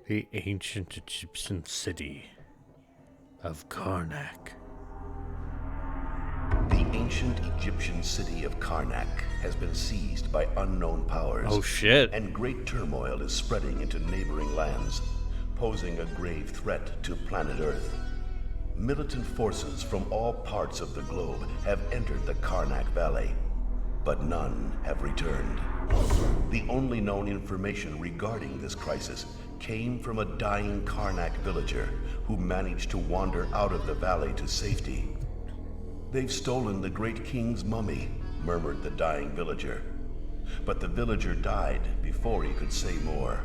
The ancient Egyptian city of Karnak. The ancient Egyptian city of Karnak has been seized by unknown powers. Oh shit. And great turmoil is spreading into neighboring lands, posing a grave threat to planet Earth. Militant forces from all parts of the globe have entered the Karnak Valley, but none have returned. The only known information regarding this crisis came from a dying Karnak villager who managed to wander out of the valley to safety. "They've stolen the great king's mummy," murmured the dying villager. But the villager died before he could say more.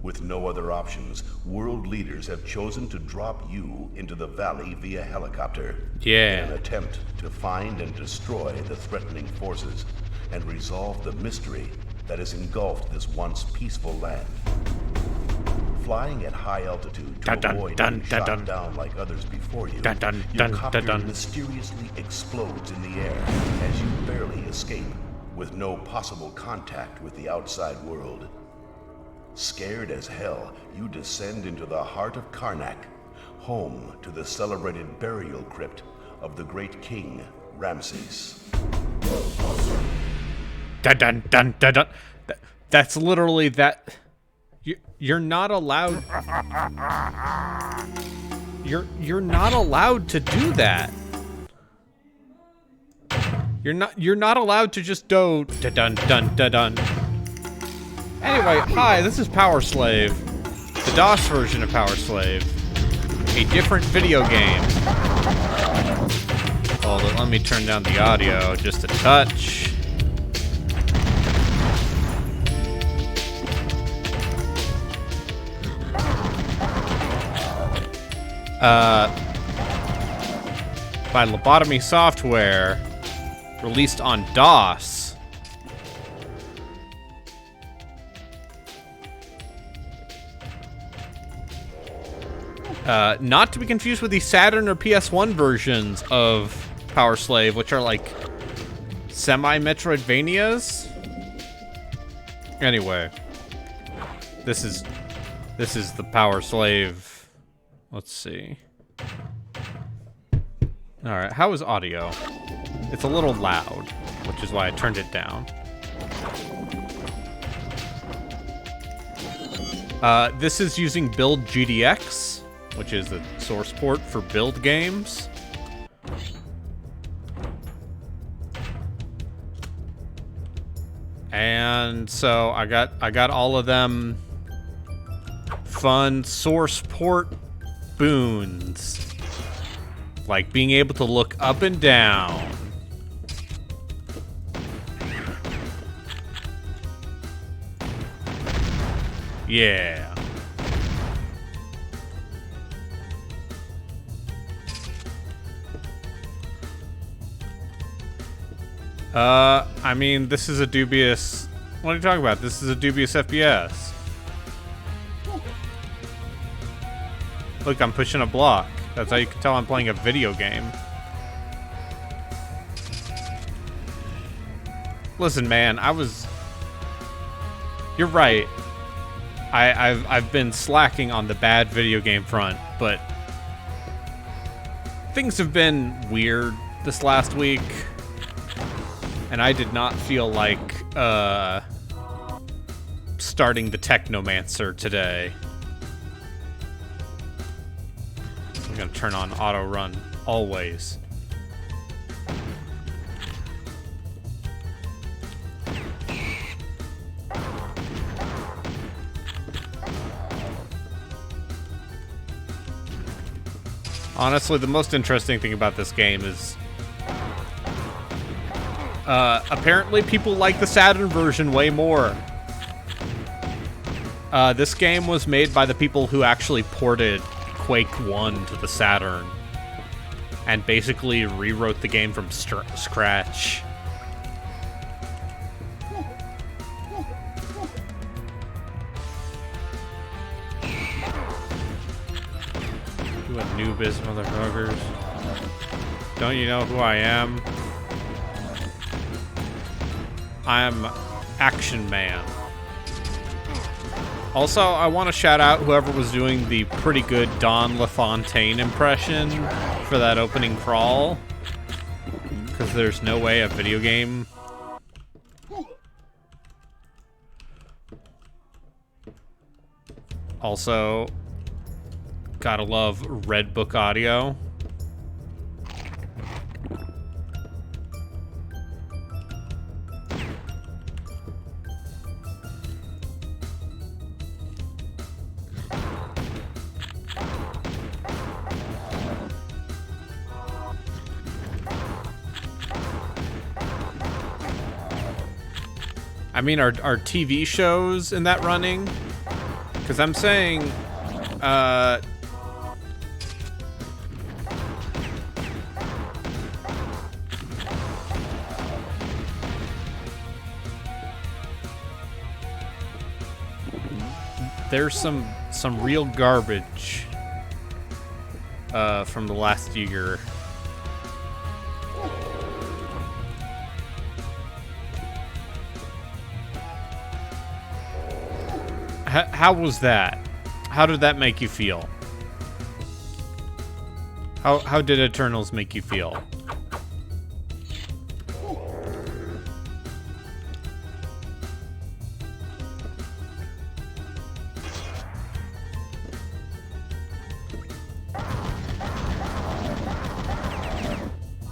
With no other options, world leaders have chosen to drop you into the valley via helicopter. Yeah. In an attempt to find and destroy the threatening forces and resolve the mystery that has engulfed this once peaceful land. Flying at high altitude to avoid being shot down like others before you, your copter mysteriously explodes in the air as you barely escape, with no possible contact with the outside world. Scared as hell, you descend into the heart of Karnak, home to the celebrated burial crypt of the great king, Ramses. That's literally that. You're not allowed. You're not allowed to do that. You're not allowed to just do dun dun dun dun. Anyway, hi, this is PowerSlave, the DOS version of PowerSlave, a different video game. Hold it, let me turn down the audio just a touch. By Lobotomy Software, released on DOS. Not to be confused with the Saturn or PS1 versions of PowerSlave, which are like semi-Metroidvanias. Anyway, this is the PowerSlave. Let's see. All right, how is audio? It's a little loud, which is why I turned it down. This is using Build GDX, which is the source port for build games. And so I got all of them fun source port boons, like being able to look up and down. Yeah. I mean, this is a dubious... What are you talking about? This is a dubious FPS. Look, I'm pushing a block. That's how you can tell I'm playing a video game. Listen, man, You're right. I've been slacking on the bad video game front, but things have been weird this last week, and I did not feel like starting the Technomancer today. I'm gonna turn on auto run always. Honestly, the most interesting thing about this game is apparently people like the Saturn version way more. This game was made by the people who actually ported Quake 1 to the Saturn and basically rewrote the game from scratch. You a noobish motherfuckers. Don't you know who I am? I'm Action Man. Also, I want to shout out whoever was doing the pretty good Don LaFontaine impression for that opening crawl. Because there's no way a video game... Also, gotta love Red Book audio. I mean, are TV shows in that running? Because I'm saying, there's some real garbage from the last year. How was that? How did that make you feel? How did Eternals make you feel?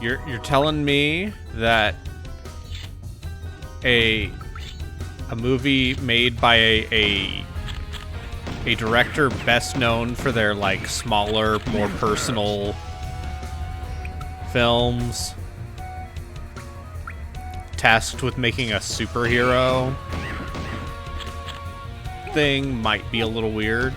You're telling me that a movie made by a director best known for their like smaller, more personal films, tasked with making a superhero thing, might be a little weird.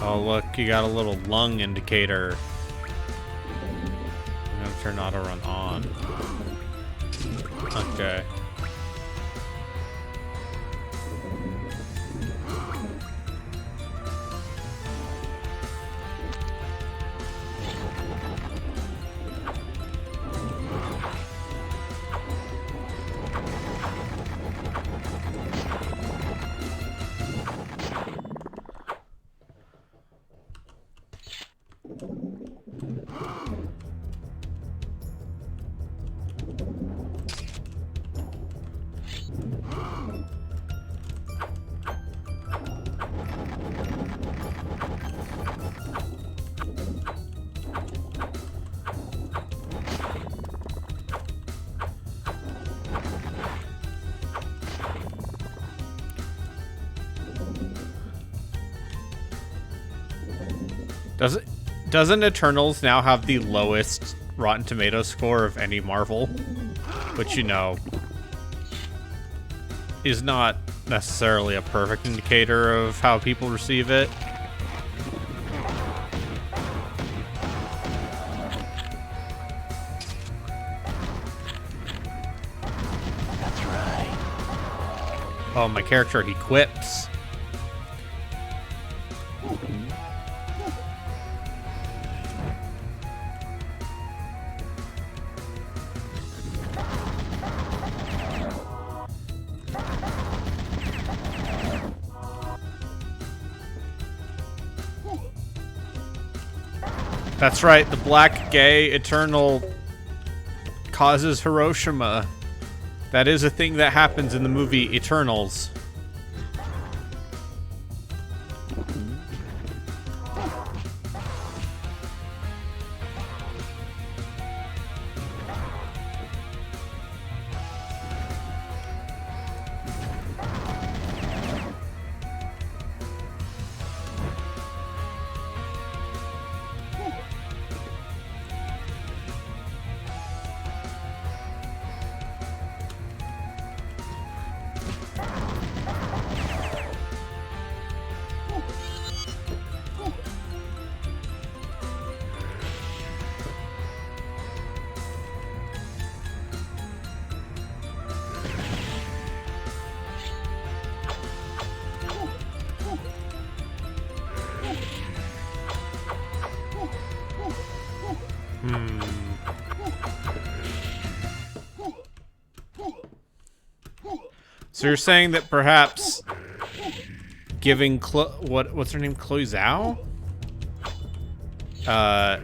Oh look, you got a little lung indicator. I'm gonna turn auto run on. Okay. Doesn't Eternals now have the lowest Rotten Tomatoes score of any Marvel? Which, you know, is not necessarily a perfect indicator of how people receive it. That's right. Oh, my character, he quips. That's right, the black gay Eternal causes Hiroshima. That is a thing that happens in the movie Eternals. So you're saying that perhaps giving what's her name, Chloe Zhao, a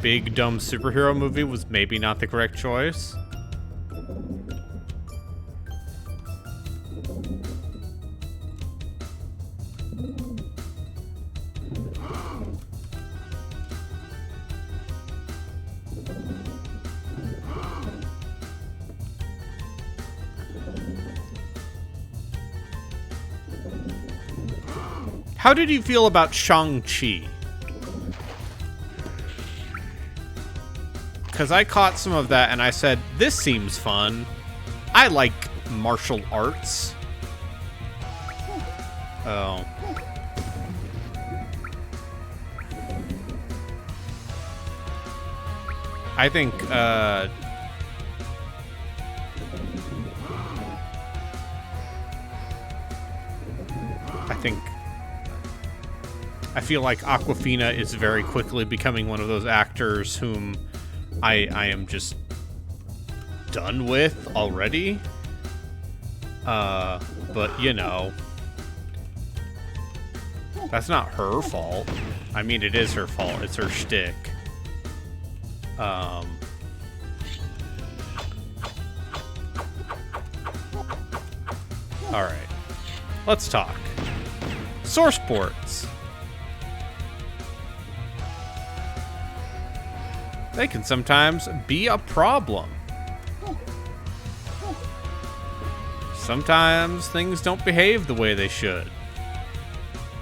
big dumb superhero movie was maybe not the correct choice? How did you feel about Shang-Chi? Because I caught some of that and I said, this seems fun. I like martial arts. Oh. I think, I feel like Awkwafina is very quickly becoming one of those actors whom I am just done with already. But you know, that's not her fault. I mean, it is her fault. It's her shtick. All right, let's talk. Source ports. They can sometimes be a problem. Sometimes things don't behave the way they should.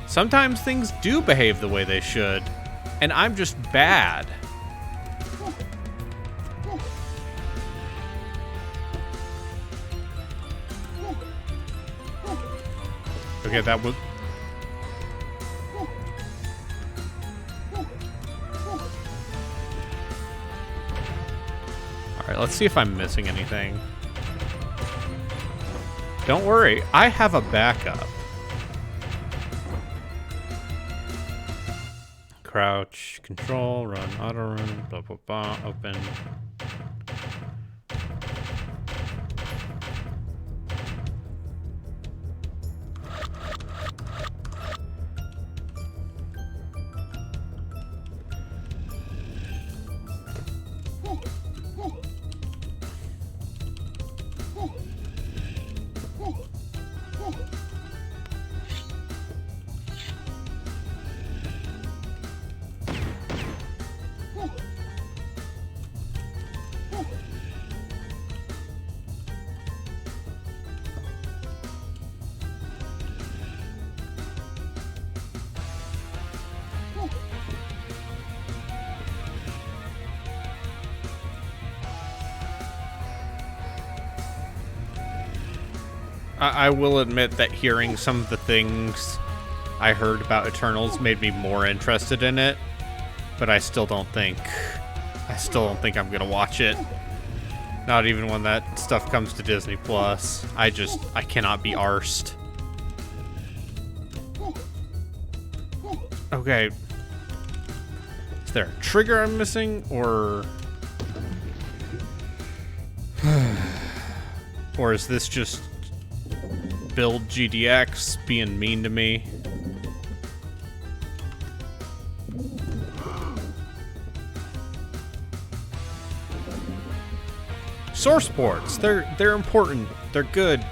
Sometimes things do behave the way they should, and I'm just bad. Okay, that was... Alright, let's see if I'm missing anything. Don't worry, I have a backup. Crouch, control, run, auto run, blah, blah, blah, open. I will admit that hearing some of the things I heard about Eternals made me more interested in it, but I still don't think I'm gonna watch it. Not even when that stuff comes to Disney Plus. I cannot be arsed. Okay. Is there a trigger I'm missing, or... or is this just build GDX being mean to me? Source ports, they're important. They're good.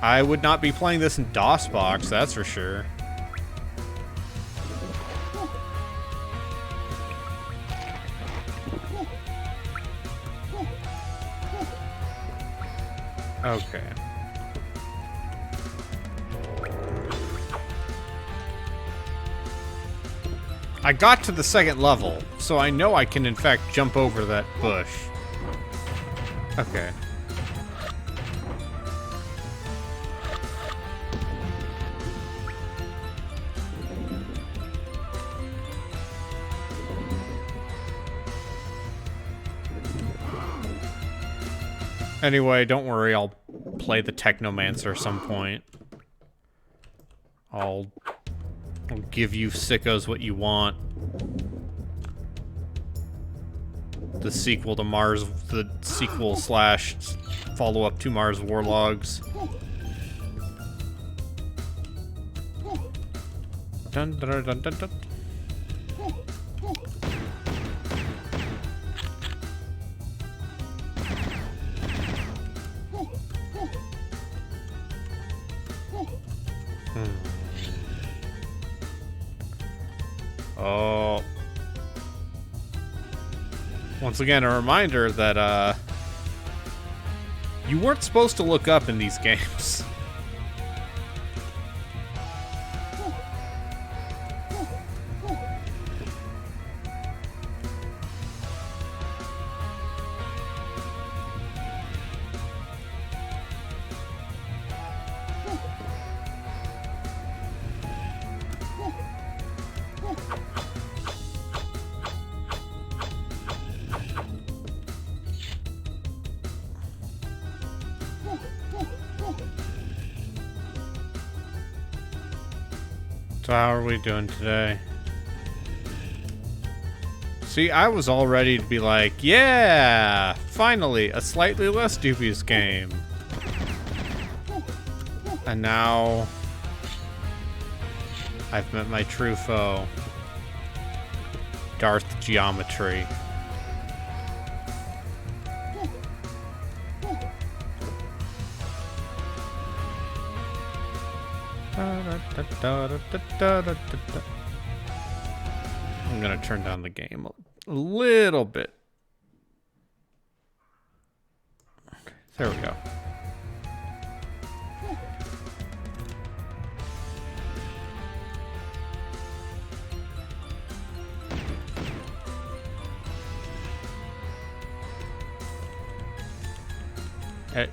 I would not be playing this in DOSBox, that's for sure. Okay. I got to the second level, so I know I can in fact jump over that bush. Okay. Anyway, don't worry, I'll play the Technomancer at some point. I'll give you sickos what you want. The sequel to Mars, the sequel slash follow-up to Mars Warlogs. Dun, dun, dun, dun, dun. Oh. Once again, a reminder that, you weren't supposed to look up in these games. So how are we doing today? See, I was all ready to be like, yeah, finally, a slightly less dubious game. And now, I've met my true foe. Darth Geometry. I'm gonna turn down the game a little bit. There we go.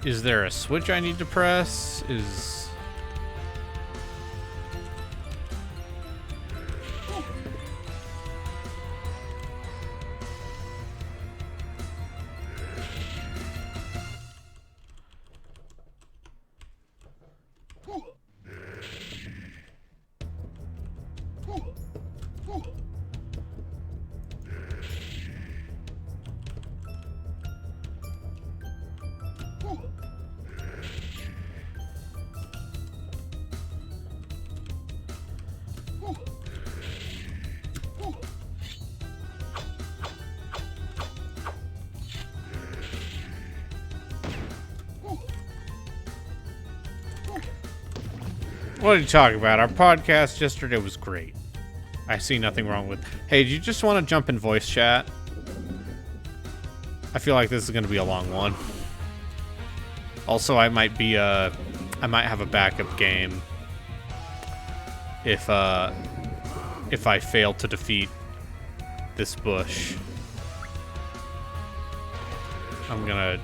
Is there a switch I need to press? What are you talking about? Our podcast yesterday was great. I see nothing wrong with... Hey, do you just want to jump in voice chat? I feel like this is going to be a long one. Also, I might have a backup game if I fail to defeat this bush. I'm gonna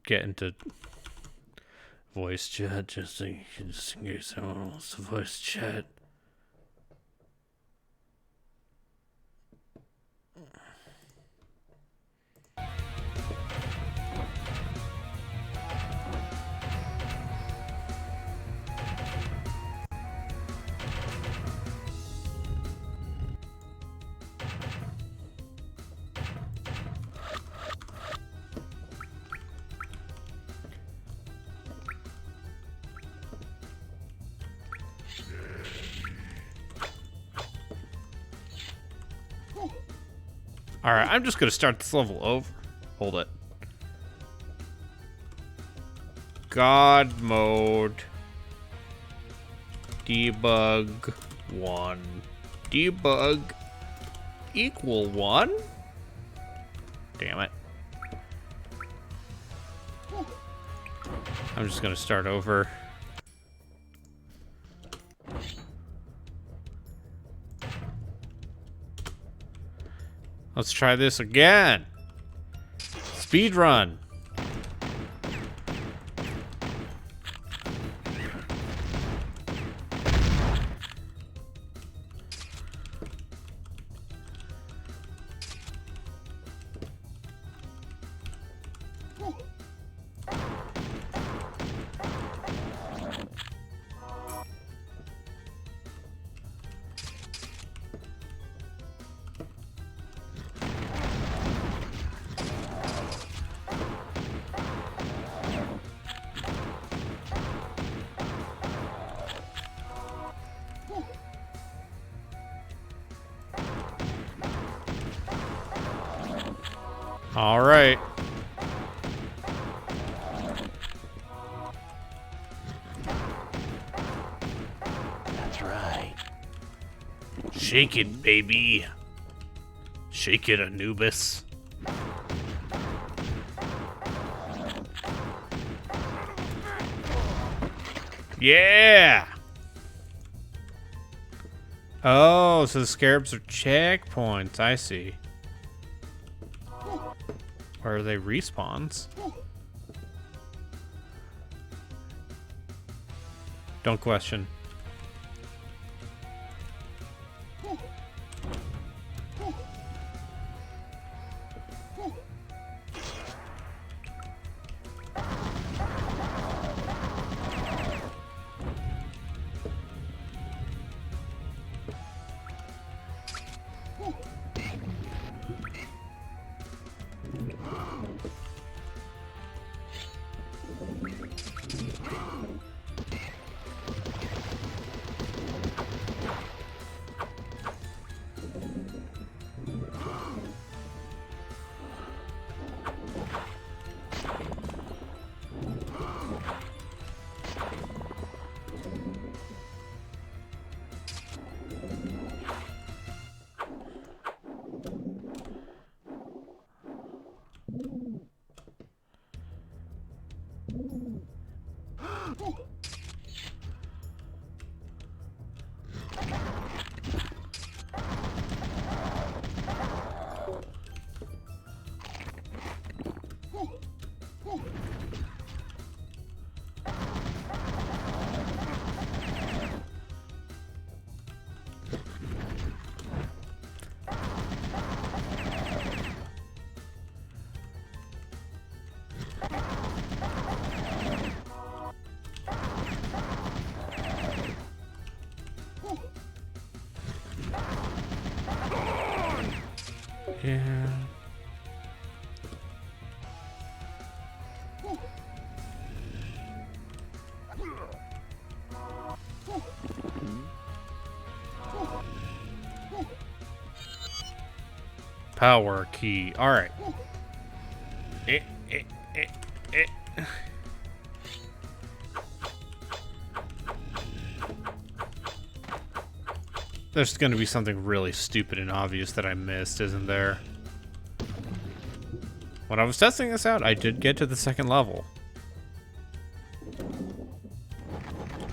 get into voice chat just in case someone wants to voice chat. Alright, I'm just gonna start this level over. Hold it. God mode. Debug 1. Debug equal 1? Damn it. I'm just gonna start over. Let's try this again. Speed run. All right. That's right. Shake it, baby. Shake it, Anubis. Yeah! Oh, so the scarabs are checkpoints. I see. Or are they respawns? Don't question. Yeah. Power key. All right. Eh, eh, eh, eh. There's going to be something really stupid and obvious that I missed, isn't there? When I was testing this out, I did get to the second level.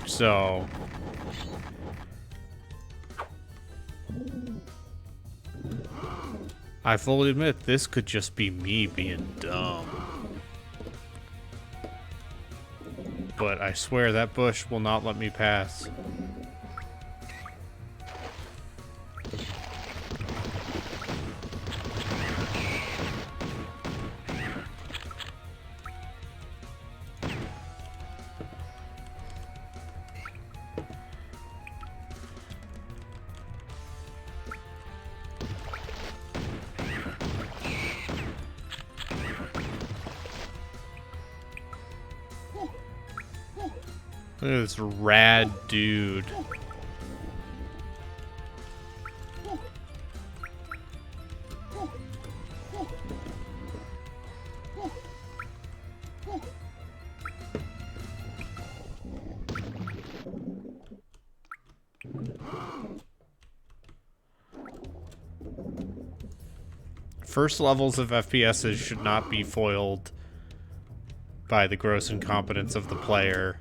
So... I fully admit, this could just be me being dumb. But I swear that bush will not let me pass. Look at this rad dude. First levels of FPSs should not be foiled by the gross incompetence of the player.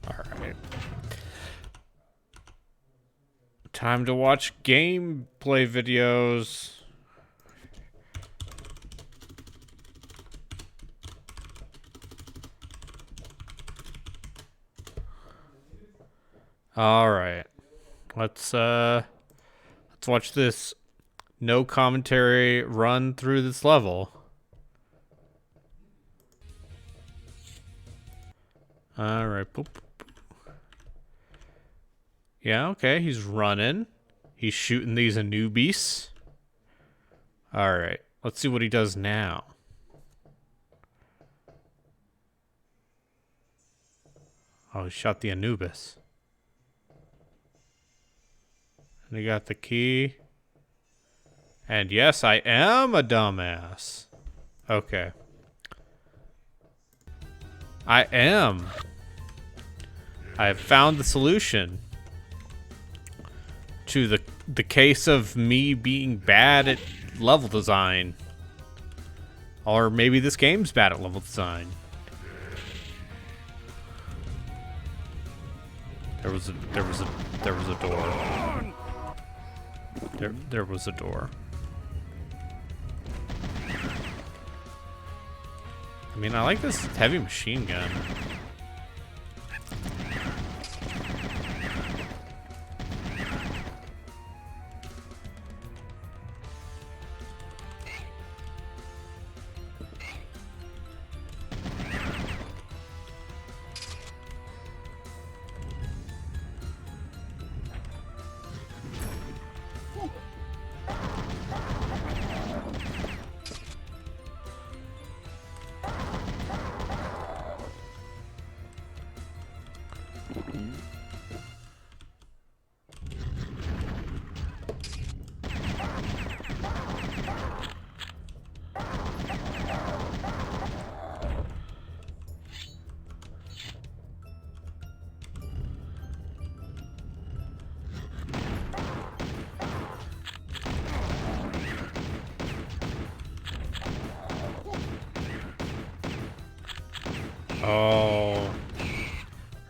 Alright. Time to watch gameplay videos. Alright. Let's watch this no commentary run through this level. Alright, boop. Yeah, okay, he's running. He's shooting these Anubis. Alright, let's see what he does now. Oh, he shot the Anubis. And he got the key. And yes, I am a dumbass. Okay. I am. I have found the solution to the case of me being bad at level design. Or maybe this game's bad at level design. There was a door. There was a door. I mean, I like this heavy machine gun. Oh.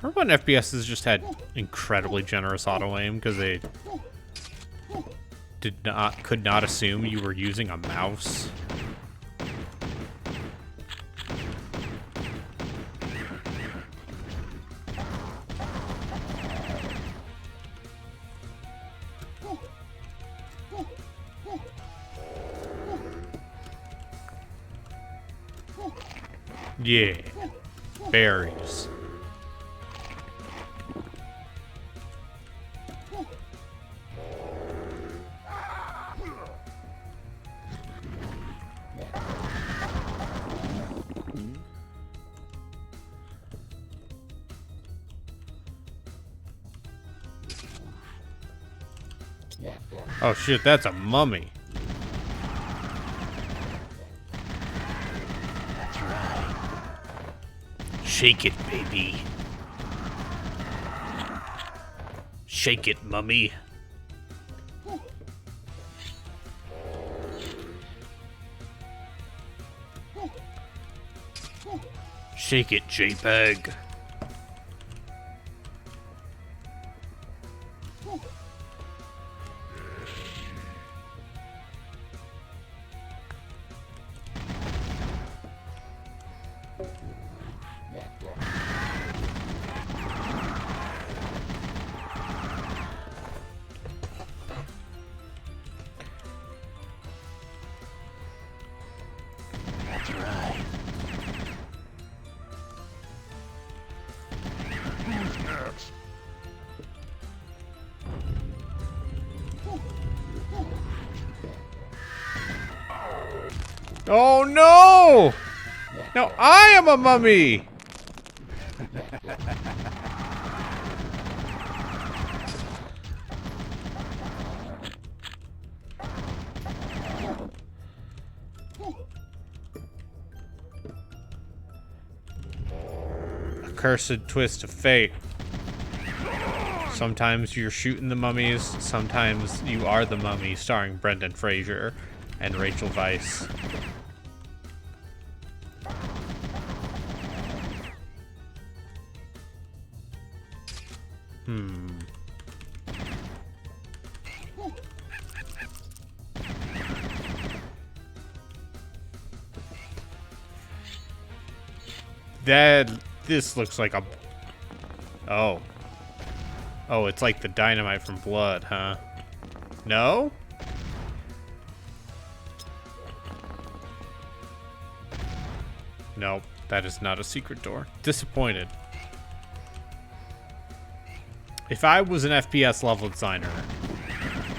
Remember when FPSs just had incredibly generous auto-aim because they could not assume you were using a mouse? Yeah. Berries. Oh shit, that's a mummy. That's right. Shake it, baby. Shake it, mummy. Shake it, JPEG. That's right. Oh no! Now I am a mummy! A cursed twist of fate. Sometimes you're shooting the mummies, sometimes you are the mummy, starring Brendan Fraser and Rachel Weisz. This looks like a... Oh. Oh, it's like the dynamite from Blood, huh? No? Nope, that is not a secret door. Disappointed. If I was an FPS level designer,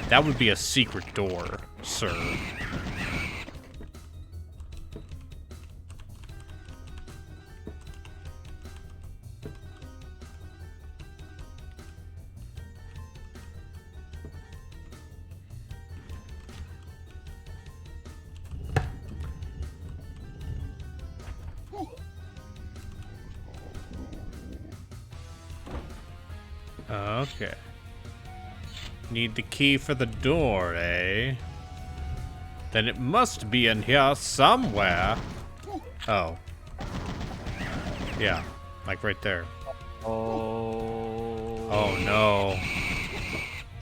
that would be a secret door, sir. Okay. Need the key for the door, eh? Then it must be in here somewhere. Oh. Yeah, like right there. Oh. Oh no.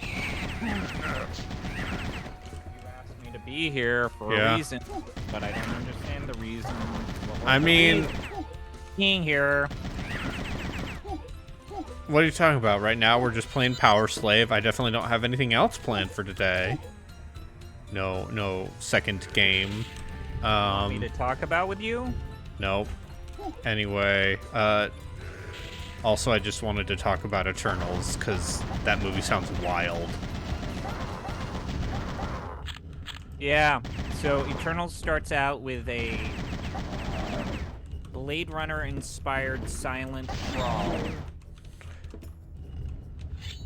You asked me to be here for a reason, but I don't understand the reason. I mean, being here. What are you talking about? Right now we're just playing PowerSlave. I definitely don't have anything else planned for today. No second game. Want me to talk about with you? Nope. Anyway, also I just wanted to talk about Eternals, because that movie sounds wild. Yeah, so Eternals starts out with a Blade Runner-inspired silent crawl.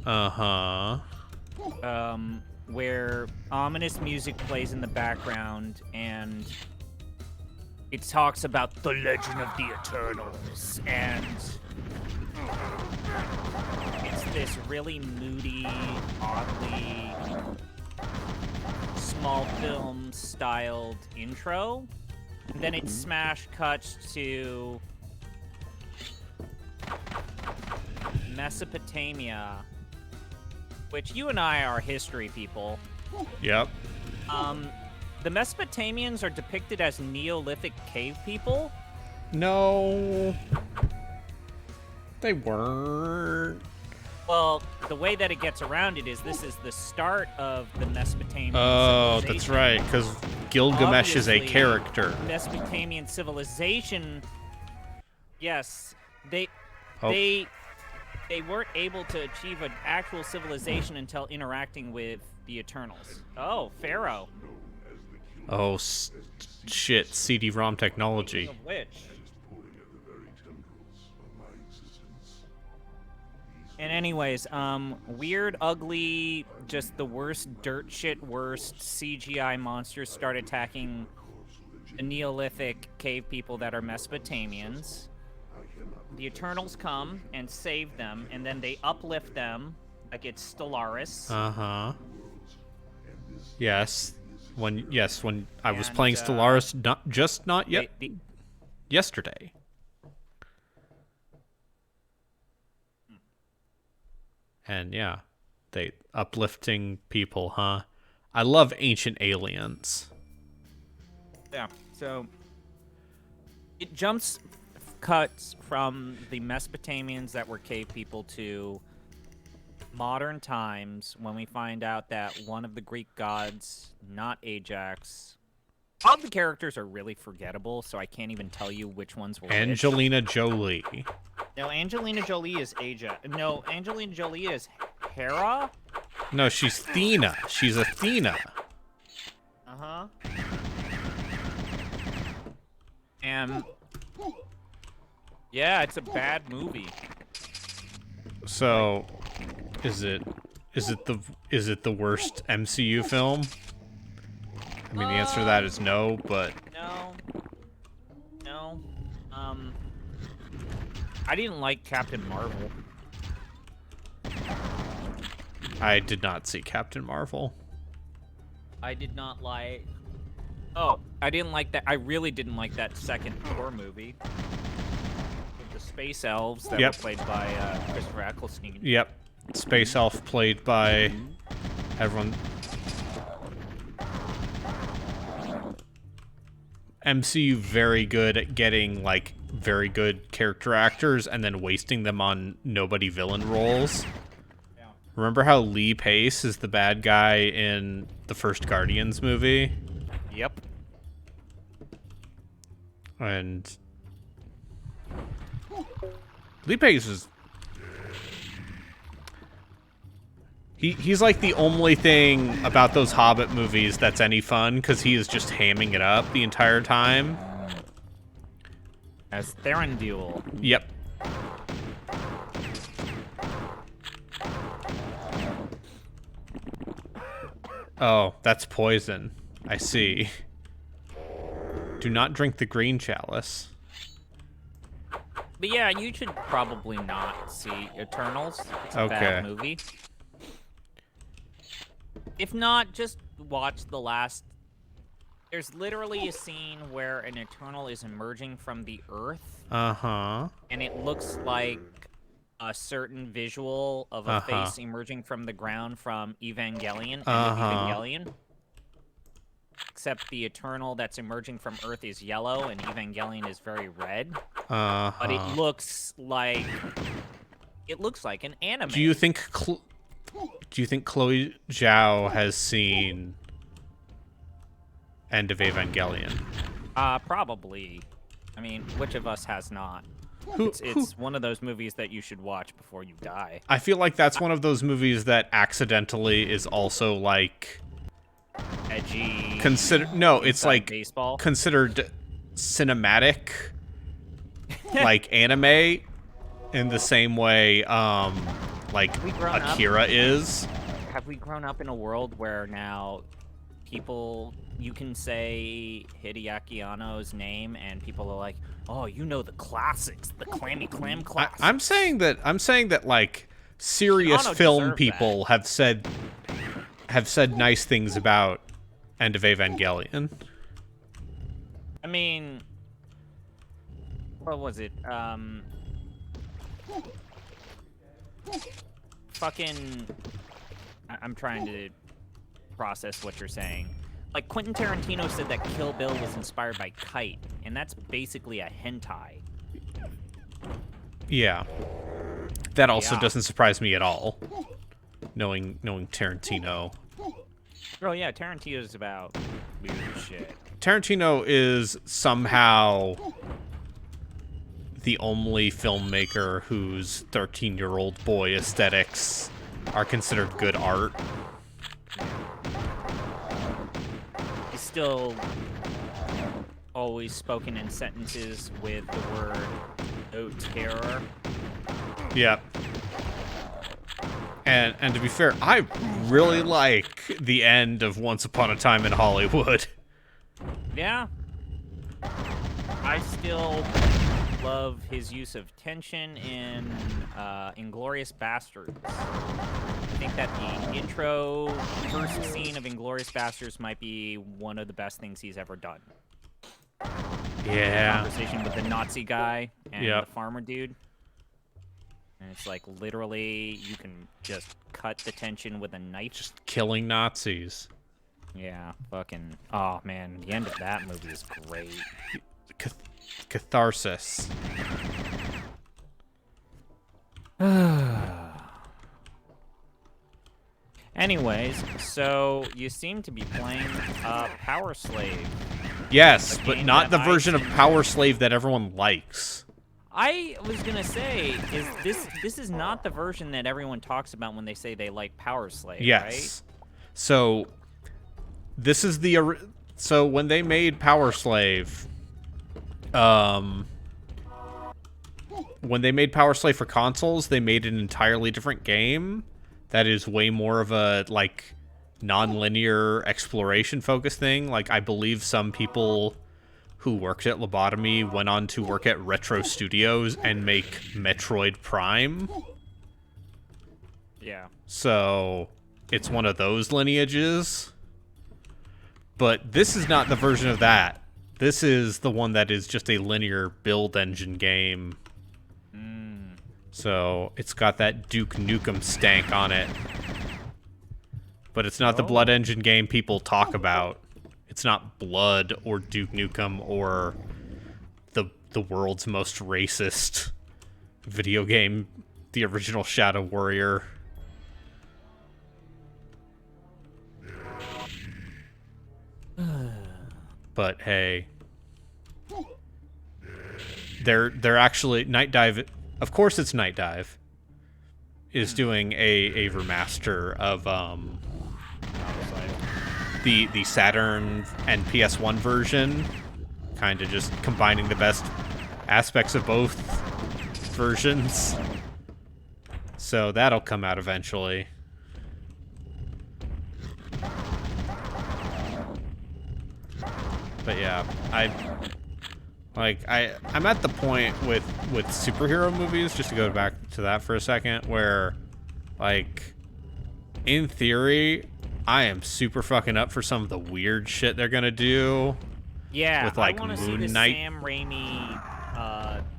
Uh-huh. Where ominous music plays in the background, and it talks about the legend of the Eternals, and it's this really moody, oddly small film styled intro, and then it smash cuts to Mesopotamia, which you and I are history people. Yep. The Mesopotamians are depicted as Neolithic cave people. No. They weren't. Well, the way that it gets around it is this is the start of the Mesopotamian Oh, civilization. that's right, because Gilgamesh is a Obviously, character. Mesopotamian civilization, yes, they weren't able to achieve an actual civilization until interacting with the Eternals. Oh, Pharaoh. Oh, shit, CD-ROM technology. Of which? And anyways, weird, ugly, just the worst dirt shit, worst CGI monsters start attacking the Neolithic cave people that are Mesopotamians. The Eternals come and save them, and then they uplift them like it's Stellaris. Uh-huh. Yes. When I was And, playing Stellaris, not yet. Yesterday. And yeah, they uplifting people, huh? I love ancient aliens. Yeah, so it cuts from the Mesopotamians that were cave people to modern times when we find out that one of the Greek gods, not Ajax. All of the characters are really forgettable, so I can't even tell you which ones were Angelina Jolie. which. No, Angelina Jolie is Ajax. No, Angelina Jolie is Hera? No, she's Athena. She's Athena. Uh-huh. And yeah, it's a bad movie. So, is it the worst MCU film? I mean, the answer to that is no, but No. I didn't like Captain Marvel. I did not see Captain Marvel. I did not like... Oh, I didn't like that. I really didn't like that second Thor movie. With the space elves that were played by Christopher Eccleston. Yep. Space Elf played by everyone. MCU very good at getting, like, very good character actors and then wasting them on nobody villain roles. Yeah. Remember how Lee Pace is the bad guy in the first Guardians movie? Yep. And Lee Pace is... He's like the only thing about those Hobbit movies that's any fun, because he is just hamming it up the entire time. As Thranduil. Yep. Oh, that's poison. I see. Do not drink the green chalice. But yeah, you should probably not see Eternals. It's a Okay. bad movie. If not, just watch the last... There's literally a scene where an Eternal is emerging from the Earth, Uh-huh. and it looks like a certain visual of a face emerging from the ground from Evangelion, end of Evangelion. Except the Eternal that's emerging from Earth is yellow, and Evangelion is very red. But it looks like... It looks like an anime. Do you think Chloe Zhao has seen End of Evangelion? Probably. I mean, which of us has not? It's one of those movies that you should watch before you die. I feel like that's one of those movies that accidentally is also, like... Edgy. No, it's like baseball. considered cinematic, like anime, in the same way, like Akira is. Have we grown up in a world where now you can say Hideaki Anno's name and people are like, oh, you know the classics, the clammy clam classics. I'm saying that like serious Anno film deserved people have said nice things about End of Evangelion. I mean, what was it? I'm trying to process what you're saying. Like, Quentin Tarantino said that Kill Bill was inspired by Kite, and that's basically a hentai. Yeah. That also Yeah. doesn't surprise me at all. Knowing Tarantino. Oh yeah, Tarantino's about weird shit. Tarantino is somehow the only filmmaker whose 13-year-old boy aesthetics are considered good art. He's still always spoken in sentences with the word "oh terror." Yep. And to be fair, I really like the end of Once Upon a Time in Hollywood. Yeah. I still love his use of tension in Inglourious Basterds. I think that the intro first scene of Inglourious Basterds might be one of the best things he's ever done. Yeah. Conversation with the Nazi guy and Yep. the farmer dude. And it's like, literally, you can just cut the tension with a knife. Just killing Nazis. Yeah, fucking... Oh, man, the end of that movie is great. Catharsis. Anyways, so you seem to be playing PowerSlave. Yes, A but game not the that version of I- PowerSlave that everyone likes. I was gonna say, this is not the version that everyone talks about when they say they like PowerSlave, Yes. So this is so when they made PowerSlave, when they made PowerSlave for consoles, they made an entirely different game that is way more of a like non-linear exploration focused thing. Like I believe some people who worked at Lobotomy went on to work at Retro Studios and make Metroid Prime. Yeah. So it's one of those lineages. But this is not the version of that. This is the one that is just a linear build engine game. So it's got that Duke Nukem stank on it. But it's not the Blood Engine game people talk about. It's not Blood or Duke Nukem or the world's most racist video game, the original Shadow Warrior. But hey, they're actually Night Dive. Of course, it's Night Dive is doing a remaster of the Saturn and PS1 version, kind of just combining the best aspects of both versions. So that'll come out eventually. But yeah, I'm at the point with superhero movies, just to go back to that for a second, where like in theory I am super fucking up for some of the weird shit they're gonna do. Yeah, with like I want to see the Sam Raimi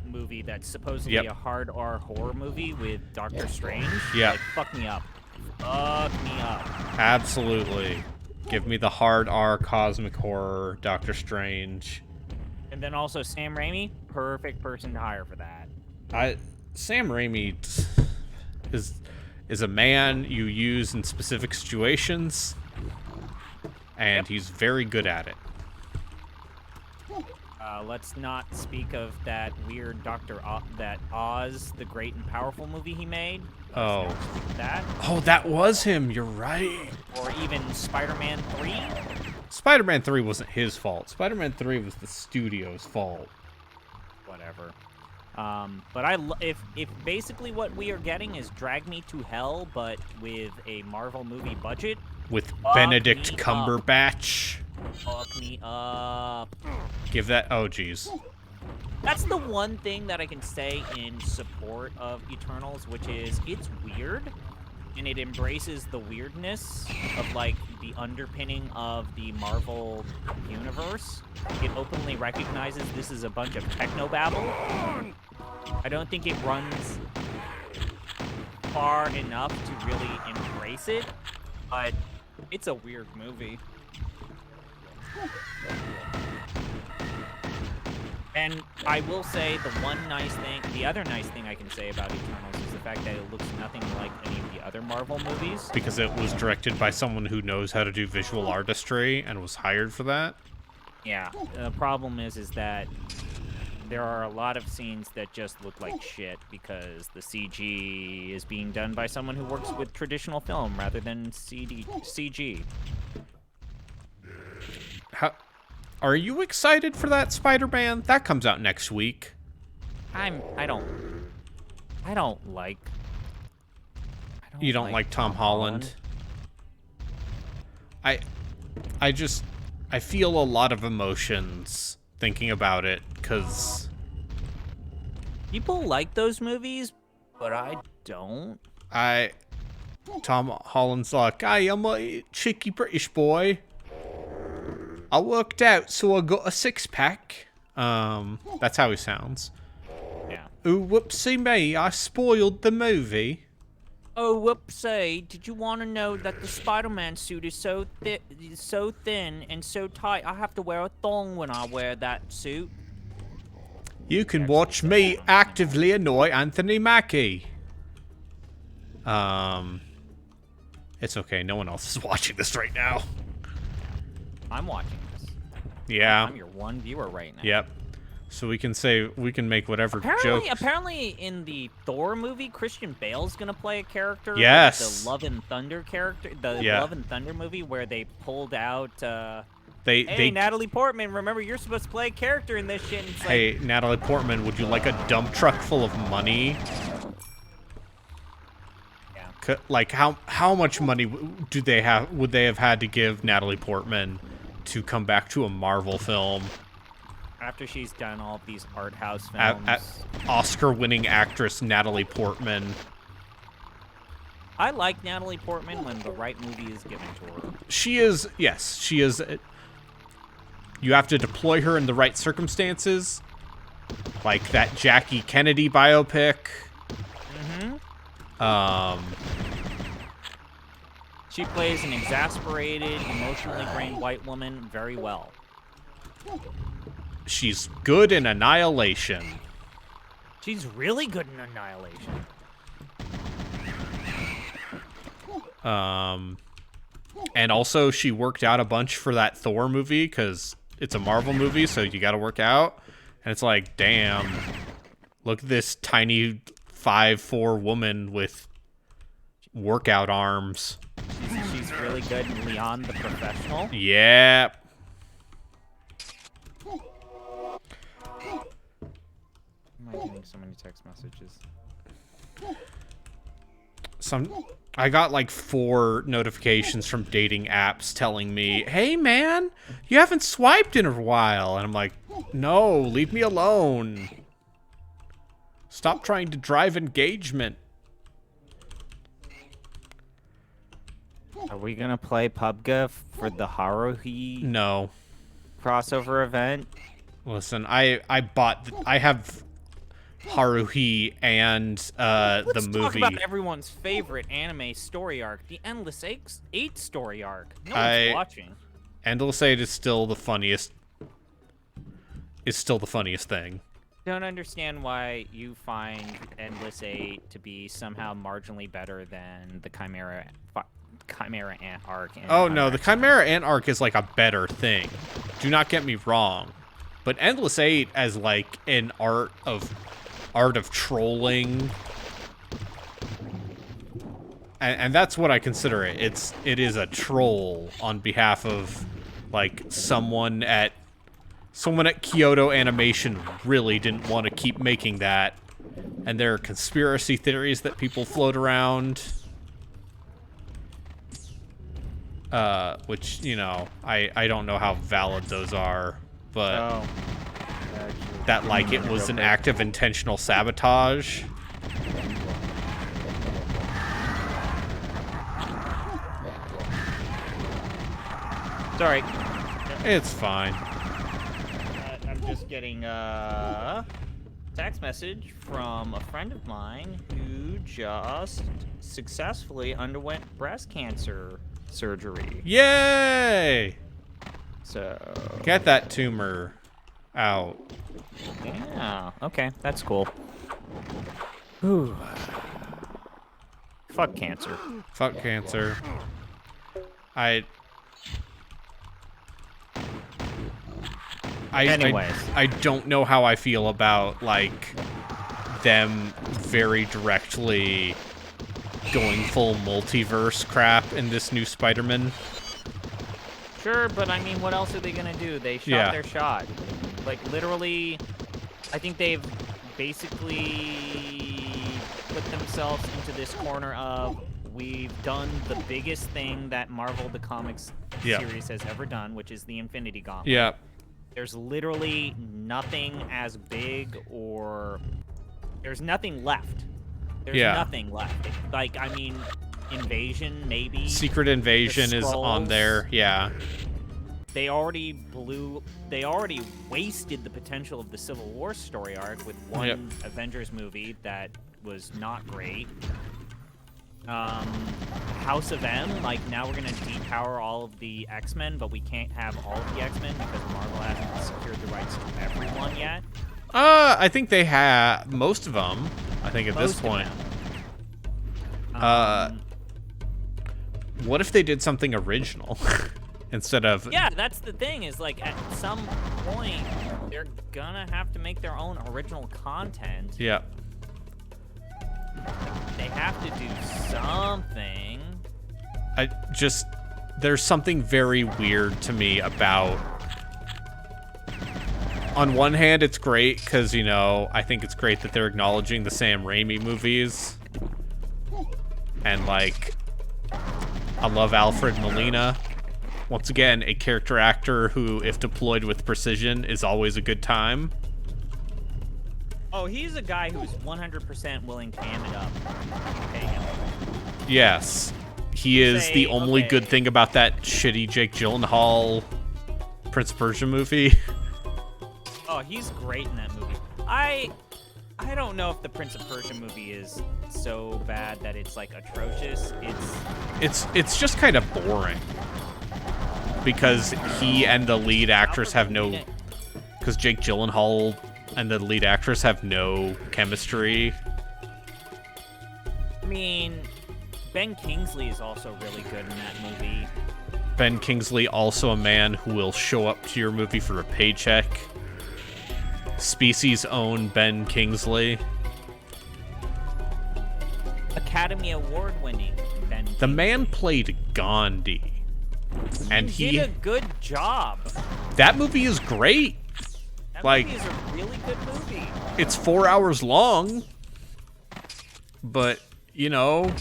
movie that's supposedly a hard R horror movie with Doctor Strange. Yeah. Like, fuck me up. Fuck me up. Absolutely. Give me the hard R cosmic horror Doctor Strange. And then also Sam Raimi, perfect person to hire for that. Sam Raimi is a man you use in specific situations, and he's very good at it. Let's not speak of that weird that Oz, the Great and Powerful movie he made. Oh. That. Oh, that was him. You're right. Or even Spider-Man 3. Spider-Man 3 wasn't his fault. Spider-Man 3 was the studio's fault. Whatever. But if basically what we are getting is Drag Me to Hell, but with a Marvel movie budget. With Benedict Cumberbatch. Fuck me up. Give that... Oh, jeez. That's the one thing that I can say in support of Eternals, which is it's weird, and it embraces the weirdness of, like, the underpinning of the Marvel universe. It openly recognizes this is a bunch of technobabble. I don't think it runs far enough to really embrace it, but it's a weird movie. And I will say the other nice thing I can say about Eternals is the fact that it looks nothing like any of the other Marvel movies. Because it was directed by someone who knows how to do visual artistry and was hired for that? Yeah. The problem is that there are a lot of scenes that just look like shit because the CG is being done by someone who works with traditional film rather than CG. Are you excited for that Spider-Man? That comes out next week. I don't like You don't like Tom Holland? I feel a lot of emotions thinking about it, because people like those movies, but I don't. Tom Holland's like, hey, I'm a cheeky British boy. I worked out, so I got a six-pack. That's how he sounds. Yeah. Oh, whoopsie me, I spoiled the movie. Oh, whoopsie, did you want to know that the Spider-Man suit is so thin and so tight, I have to wear a thong when I wear that suit? You can watch me actively annoy Anthony Mackie. It's okay, no one else is watching this right now. I'm watching this. Yeah. I'm your one viewer right now. Yep. So we can make whatever jokes. Apparently in the Thor movie, Christian Bale's gonna play a character. Yes. Like the Love and Thunder character. Love and Thunder movie where they pulled out Hey, Natalie Portman, remember you're supposed to play a character in this shit. And it's hey, Natalie Portman, would you like a dump truck full of money? Yeah. Like how much money would they have had to give Natalie Portman to come back to a Marvel film? After she's done all of these art house films. Oscar-winning actress Natalie Portman. I like Natalie Portman when the right movie is given to her. She is, yes, she is. You have to deploy her in the right circumstances. Like that Jackie Kennedy biopic. She plays an exasperated, emotionally drained white woman very well. She's good in Annihilation. She's really good in Annihilation. And also she worked out a bunch for that Thor movie because it's a Marvel movie, so you got to work out. And it's like, damn, look at this tiny 5'4" woman with workout arms. She's really good in Leon the Professional. Yeah. Am I getting so many text messages? I got like 4 notifications from dating apps telling me, hey man, you haven't swiped in a while. And I'm like, no, leave me alone. Stop trying to drive engagement. Are we gonna play PUBG for the Haruhi No. crossover event? Listen, I have Haruhi and the Let's movie. talk about everyone's favorite anime story arc, the Endless Eight story arc. No one's watching. Endless Eight is still the funniest. Is still the funniest thing. Don't understand why you find Endless Eight to be somehow marginally better than the Chimera Ant arc. Oh no, the Chimera Ant arc is like a better thing. Do not get me wrong, but Endless Eight as like an art of trolling, and that's what I consider it. It is a troll on behalf of like someone at Kyoto Animation really didn't want to keep making that, and there are conspiracy theories that people float around. Which, you know, I don't know how valid those are, but that, like, it was an act of intentional sabotage. Sorry. It's fine. I'm just getting a text message from a friend of mine who just successfully underwent breast cancer surgery. Yay! So Get that tumor out. yeah, okay, that's cool. Whew. Fuck cancer. Fuck cancer. Anyways. I don't know how I feel about, like, them very directly going full multiverse crap in this new Spider-Man. Sure, but I mean, what else are they gonna do? They shot their shot. Like, literally, I think they've basically put themselves into this corner of, we've done the biggest thing that Marvel the Comics series has ever done, which is the Infinity Gauntlet. Yeah. There's literally nothing as big, or there's nothing left. There's nothing left. Like, I mean, Invasion, maybe. Secret Invasion is on there, yeah. They already wasted the potential of the Civil War story arc with one Avengers movie that was not great. House of M, like, now we're gonna depower all of the X-Men, but we can't have all of the X-Men because Marvel hasn't secured the rights to everyone yet. I think they have most of them. I think at this point. What if they did something original instead of? Yeah, that's the thing. Is like at some point they're gonna have to make their own original content. Yeah. They have to do something. There's something very weird to me about. On one hand, it's great because, you know, I think it's great that they're acknowledging the Sam Raimi movies. And, like, I love Alfred Molina. Once again, a character actor who, if deployed with precision, is always a good time. Oh, he's a guy who's 100% willing to hand it up. Pay him. Yes. He is the only good thing about that shitty Jake Gyllenhaal Prince of Persia movie. Oh, he's great in that movie. I I don't know if the Prince of Persia movie is so bad that it's like atrocious. It's just kind of boring because he and the lead actress have no. Because Jake Gyllenhaal and the lead actress have no chemistry. I mean, Ben Kingsley is also really good in that movie. Ben Kingsley, also a man who will show up to your movie for a paycheck. Species own Ben Kingsley. Academy Award winning Ben Kingsley. The man played Gandhi. And he did a good job. That movie is great. That like, movie is a really good movie. It's 4 hours long. But, you know,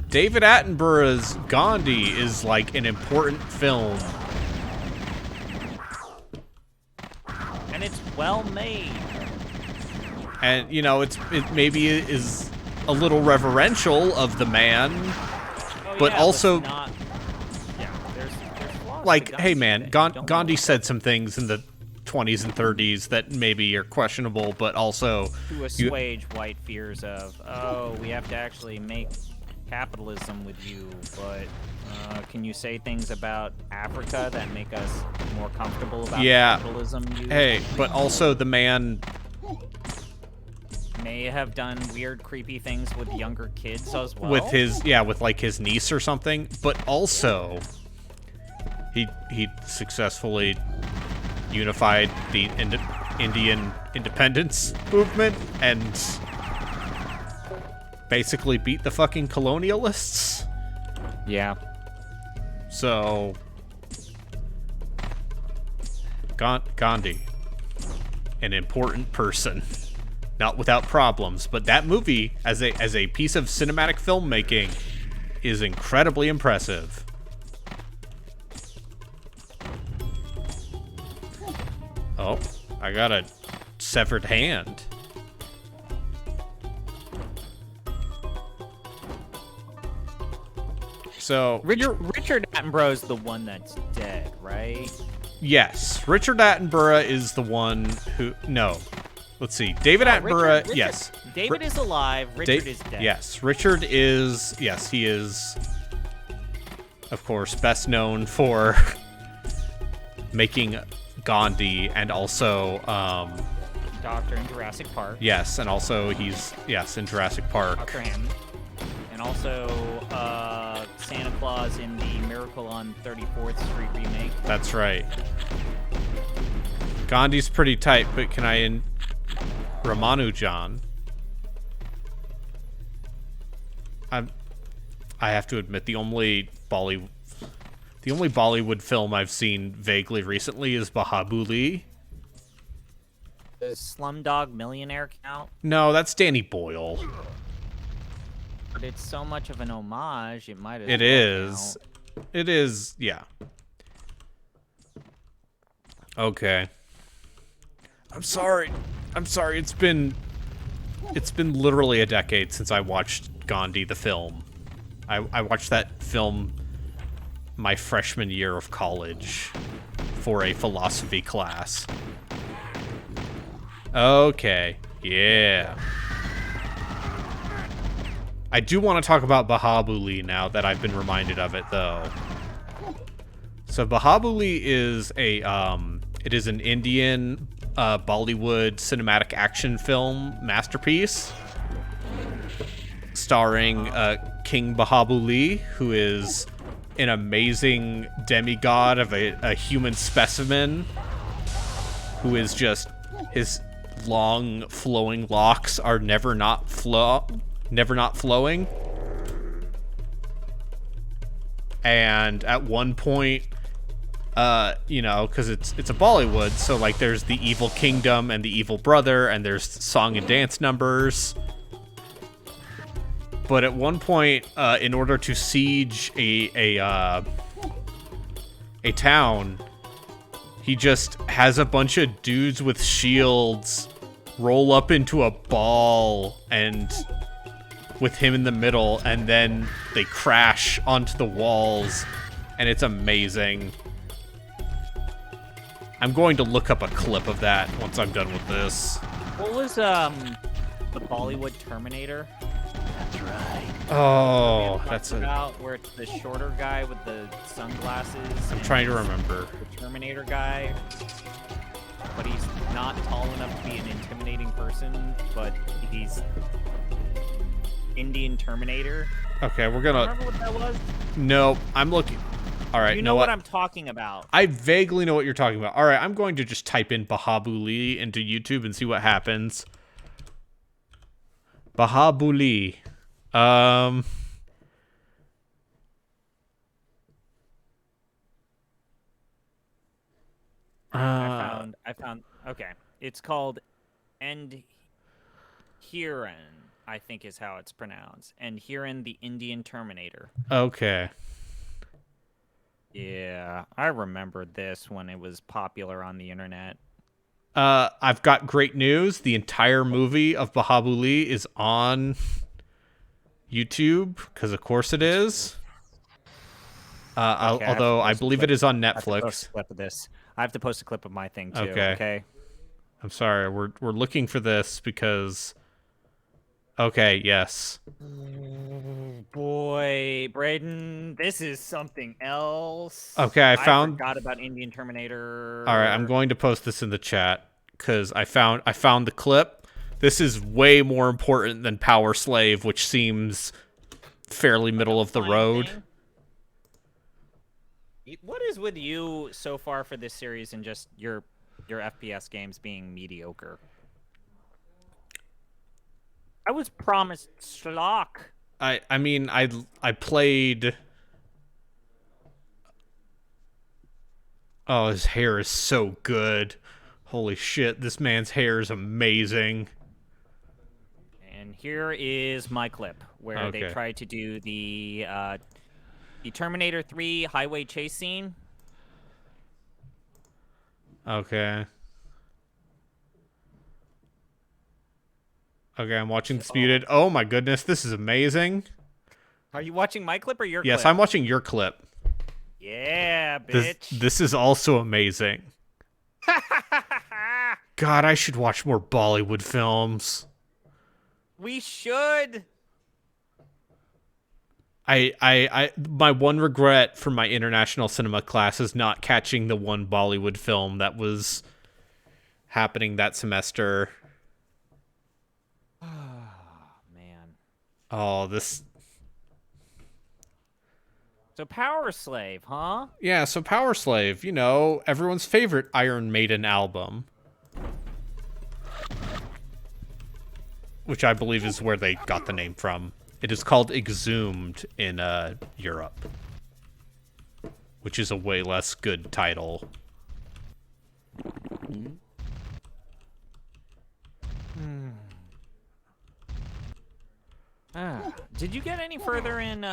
David Attenborough's Gandhi is like an important film. And it's well made. And, you know, it maybe is a little reverential of the man, but also, there's flaws like, to hey Gandhi man, that you don't Gandhi know. said some things in the 20s and 30s that maybe are questionable, but also To assuage white fears of, oh, we have to actually make capitalism with you, but can you say things about Africa that make us more comfortable about capitalism? Hey, but also the man may have done weird, creepy things with younger kids as well. with his with like his niece or something, but also he successfully unified the Indian independence movement and basically beat the fucking colonialists. Yeah. So Gandhi, an important person, not without problems, but that movie as a piece of cinematic filmmaking is incredibly impressive. Oh, I got a severed hand. So Richard Attenborough's the one that's dead, right? yes, Richard Attenborough is the one who. No, let's see. David Attenborough. Richard, yes. David is alive. Richard is dead. Yes, Richard is. Yes, he is. Of course, best known for making Gandhi and also. Doctor in Jurassic Park. Yes, and also he's in Jurassic Park. Dr. Hammond. And also Santa Claus in the Miracle on 34th Street remake. That's right. Gandhi's pretty tight, but can I Ramanujan? I have to admit the only Bollywood film I've seen vaguely recently is Bahubali. Does Slumdog Millionaire count? No, that's Danny Boyle. But it's so much of an homage, it might as It well is. count. It is, yeah. Okay. I'm sorry. It's been literally a decade since I watched Gandhi the film. I watched that film my freshman year of college for a philosophy class. Okay. Yeah. I do want to talk about Bahubali now that I've been reminded of it, though. So Bahubali is it is an Indian Bollywood cinematic action film masterpiece starring King Bahubali, who is an amazing demigod of a human specimen, who is just his long flowing locks are never not flowing. And at one point, because it's a Bollywood, so like there's the evil kingdom and the evil brother, and there's song and dance numbers. But at one point, in order to siege a town, he just has a bunch of dudes with shields roll up into a ball and with him in the middle, and then they crash onto the walls, and it's amazing. I'm going to look up a clip of that once I'm done with this. What was The Bollywood Terminator. That's right. Oh, that's about where it's the shorter guy with the sunglasses. I'm trying to remember. The Terminator guy, but he's not tall enough to be an intimidating person. But he's Indian Terminator. Okay, we're gonna. Remember what that was? No, I'm looking. All right, You know what I'm talking about. I vaguely know what you're talking about. All right, I'm going to just type in Bahabuli into YouTube and see what happens. Bahabuli. I found. Okay, it's called End Hiran, I think is how it's pronounced. And Hiran, the Indian Terminator. Okay. Yeah, I remember this when it was popular on the internet. I've got great news. The entire movie of Bahabuli is on YouTube, because of course it is. Okay, although I believe it is on I have to post Netflix. a clip of this. I have to post a clip of my thing too. Okay. Okay. I'm sorry. We're looking for this because. Okay. Yes. Boy, Braden, this is something else. Okay, I forgot about Indian Terminator. All right, I'm going to post this in the chat because I found the clip. This is way more important than PowerSlave, which seems fairly middle of the road. What is with you so far for this series and just your FPS games being mediocre? I was promised schlock. I mean, I played. Oh, his hair is so good. Holy shit, this man's hair is amazing. And here is my clip where they Okay. tried to do the Terminator 3 highway chase scene. Okay. Okay, I'm watching Disputed. Oh my goodness, this is amazing. Are you watching my clip or your clip? Yes, I'm watching your clip. Yeah, bitch. This is also amazing. God, I should watch more Bollywood films. We should. My one regret from my international cinema class is not catching the one Bollywood film that was happening that semester. Man. Oh, this. So PowerSlave, huh? Yeah, so PowerSlave, you know, everyone's favorite Iron Maiden album. Which I believe is where they got the name from. It is called Exhumed in Europe. Which is a way less good title. Did you get any further in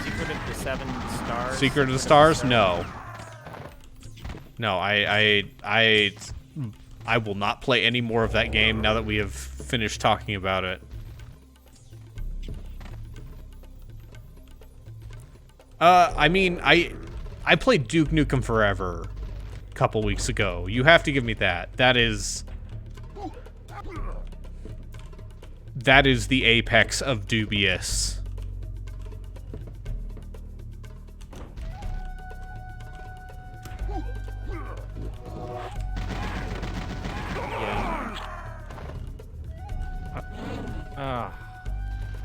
Secret of the Seven Stars? Secret of the Stars? No. No, I will not play any more of that game now that we have finished talking about it. I mean, I played Duke Nukem Forever a couple weeks ago. You have to give me that. That is the apex of dubious.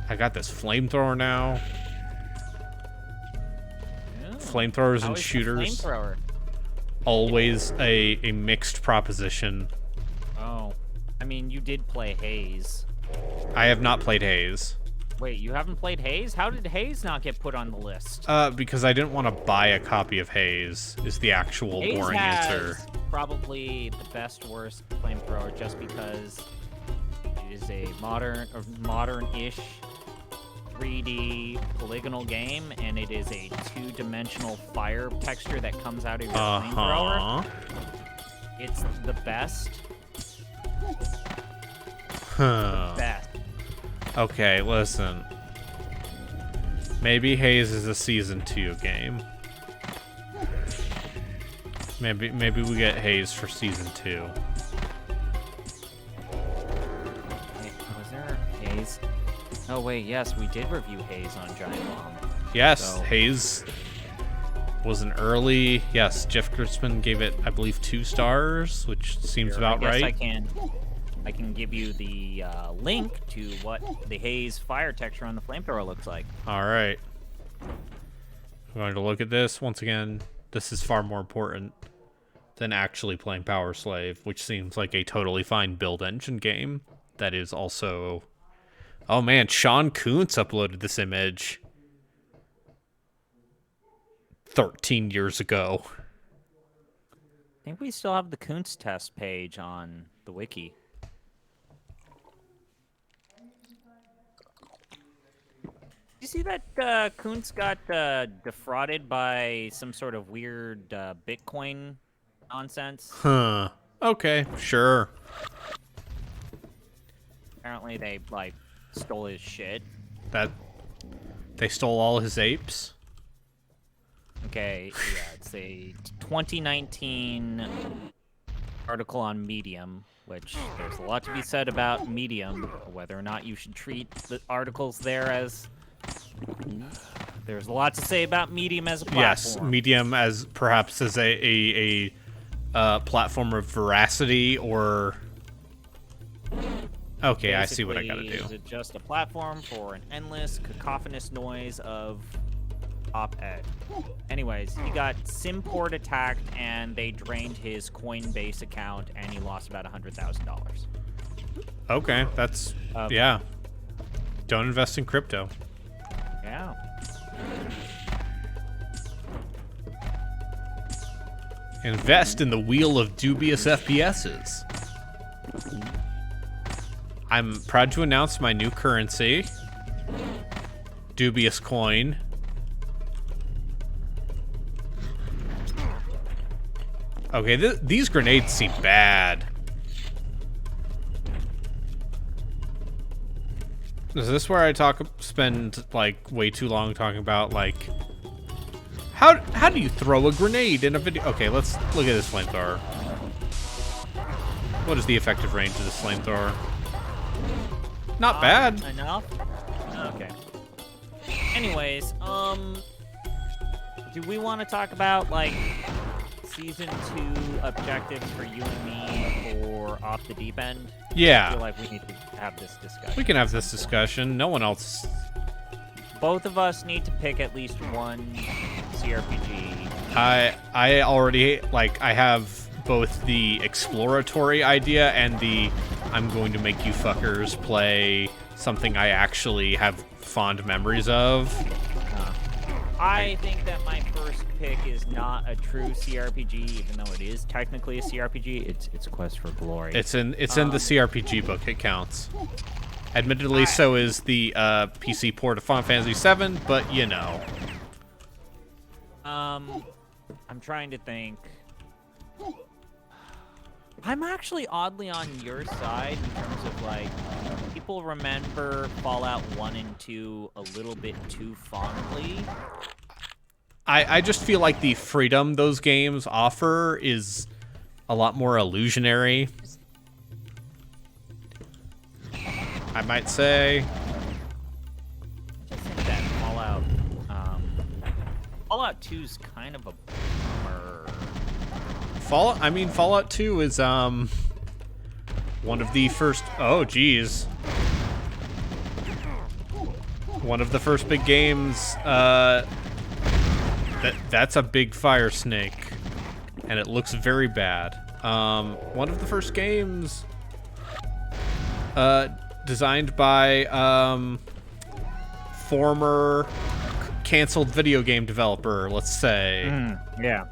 I got this flamethrower now. Flamethrowers and shooters. Flamethrower. Always a mixed proposition. Oh. I mean, you did play Haze. I have not played Haze. Wait, you haven't played Haze? How did Haze not get put on the list? Because I didn't want to buy a copy of Haze, is the actual Haze boring answer. has probably the best worst flamethrower just because it is a modern-ish 3D polygonal game, and it is a two-dimensional fire texture that comes out of your flamethrower. It's the best. Best. Okay, listen. Maybe Haze is a Season 2 game. Maybe we get Haze for Season 2. Haze. Oh wait, yes, we did review Haze on Giant Bomb. Yes, So- Haze was an early. Yes, Jeff Kurtzman gave it, I believe, 2 stars, which seems about I guess right. I can give you the link to what the Haze fire texture on the flamethrower looks like. All right. I'm going to look at this once again. This is far more important than actually playing PowerSlave, which seems like a totally fine build engine game. That is also. Oh man, Sean Koontz uploaded this image 13 years ago. I think we still have the Kuntz test page on the wiki. You see that Kuntz got defrauded by some sort of weird Bitcoin nonsense? Huh. Okay, sure. Apparently they, like, stole his shit. That they stole all his apes. Okay, yeah, it's a 2019 article on Medium, which there's a lot to be said about Medium, whether or not you should treat the articles there as... There's a lot to say about Medium as a platform. Yes, Medium as perhaps as a platform of veracity or. Okay, I see what I gotta do. Is it just a platform for an endless, cacophonous noise of op-ed? Anyways, he got Simport attacked, and they drained his Coinbase account, and he lost about $100,000. Okay, that's yeah. Don't invest in crypto. Yeah. Invest in the Wheel of Dubious FPSes. I'm proud to announce my new currency, Dubious Coin. Okay, these grenades seem bad. Is this where I spend like way too long talking about like how do you throw a grenade in a video? Okay, let's look at this flamethrower. What is the effective range of this flamethrower? Not bad. Enough? Okay. Anyways, do we want to talk about, like, Season 2 objectives for you and me for Off the Deep End? I Yeah. feel like we need to have this discussion. We can have this discussion. No one else. Both of us need to pick at least one CRPG. I already like I have both the exploratory idea and the I'm going to make you fuckers play something I actually have fond memories of. I think that my first pick is not a true CRPG, even though it is technically a CRPG. It's Quest for Glory. It's in the CRPG book. It counts. Admittedly, so is the PC port of Final Fantasy VII, but you know. I'm trying to think. I'm actually oddly on your side in terms of, like, people remember Fallout 1 and 2 a little bit too fondly. I just feel like the freedom those games offer is a lot more illusionary. I might say. I think that Fallout 2's kind of a bummer. Fallout 2 is one of the first. Oh, geez. One of the first big games. That's a big fire snake, and it looks very bad. One of the first games designed by former canceled video game developer, let's say. Yeah.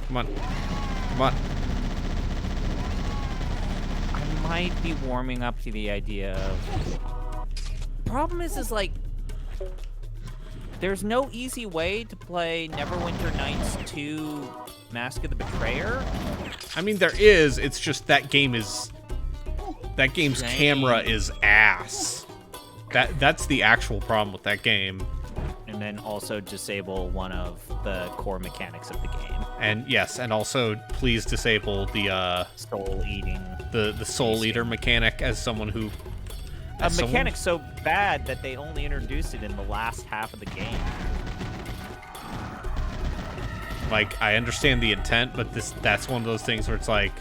Come on. Come on. I might be warming up to the idea of... Problem is like, there's no easy way to play Neverwinter Nights 2 Mask of the Betrayer. I mean, there is. It's just that game's camera is ass. That's the actual problem with that game. And then also disable one of the core mechanics of the game. And yes, and also please disable the Soul eating. the soul eater mechanic as someone who. A mechanic's so bad that they only introduced it in the last half of the game. Like, I understand the intent, but that's one of those things where it's like,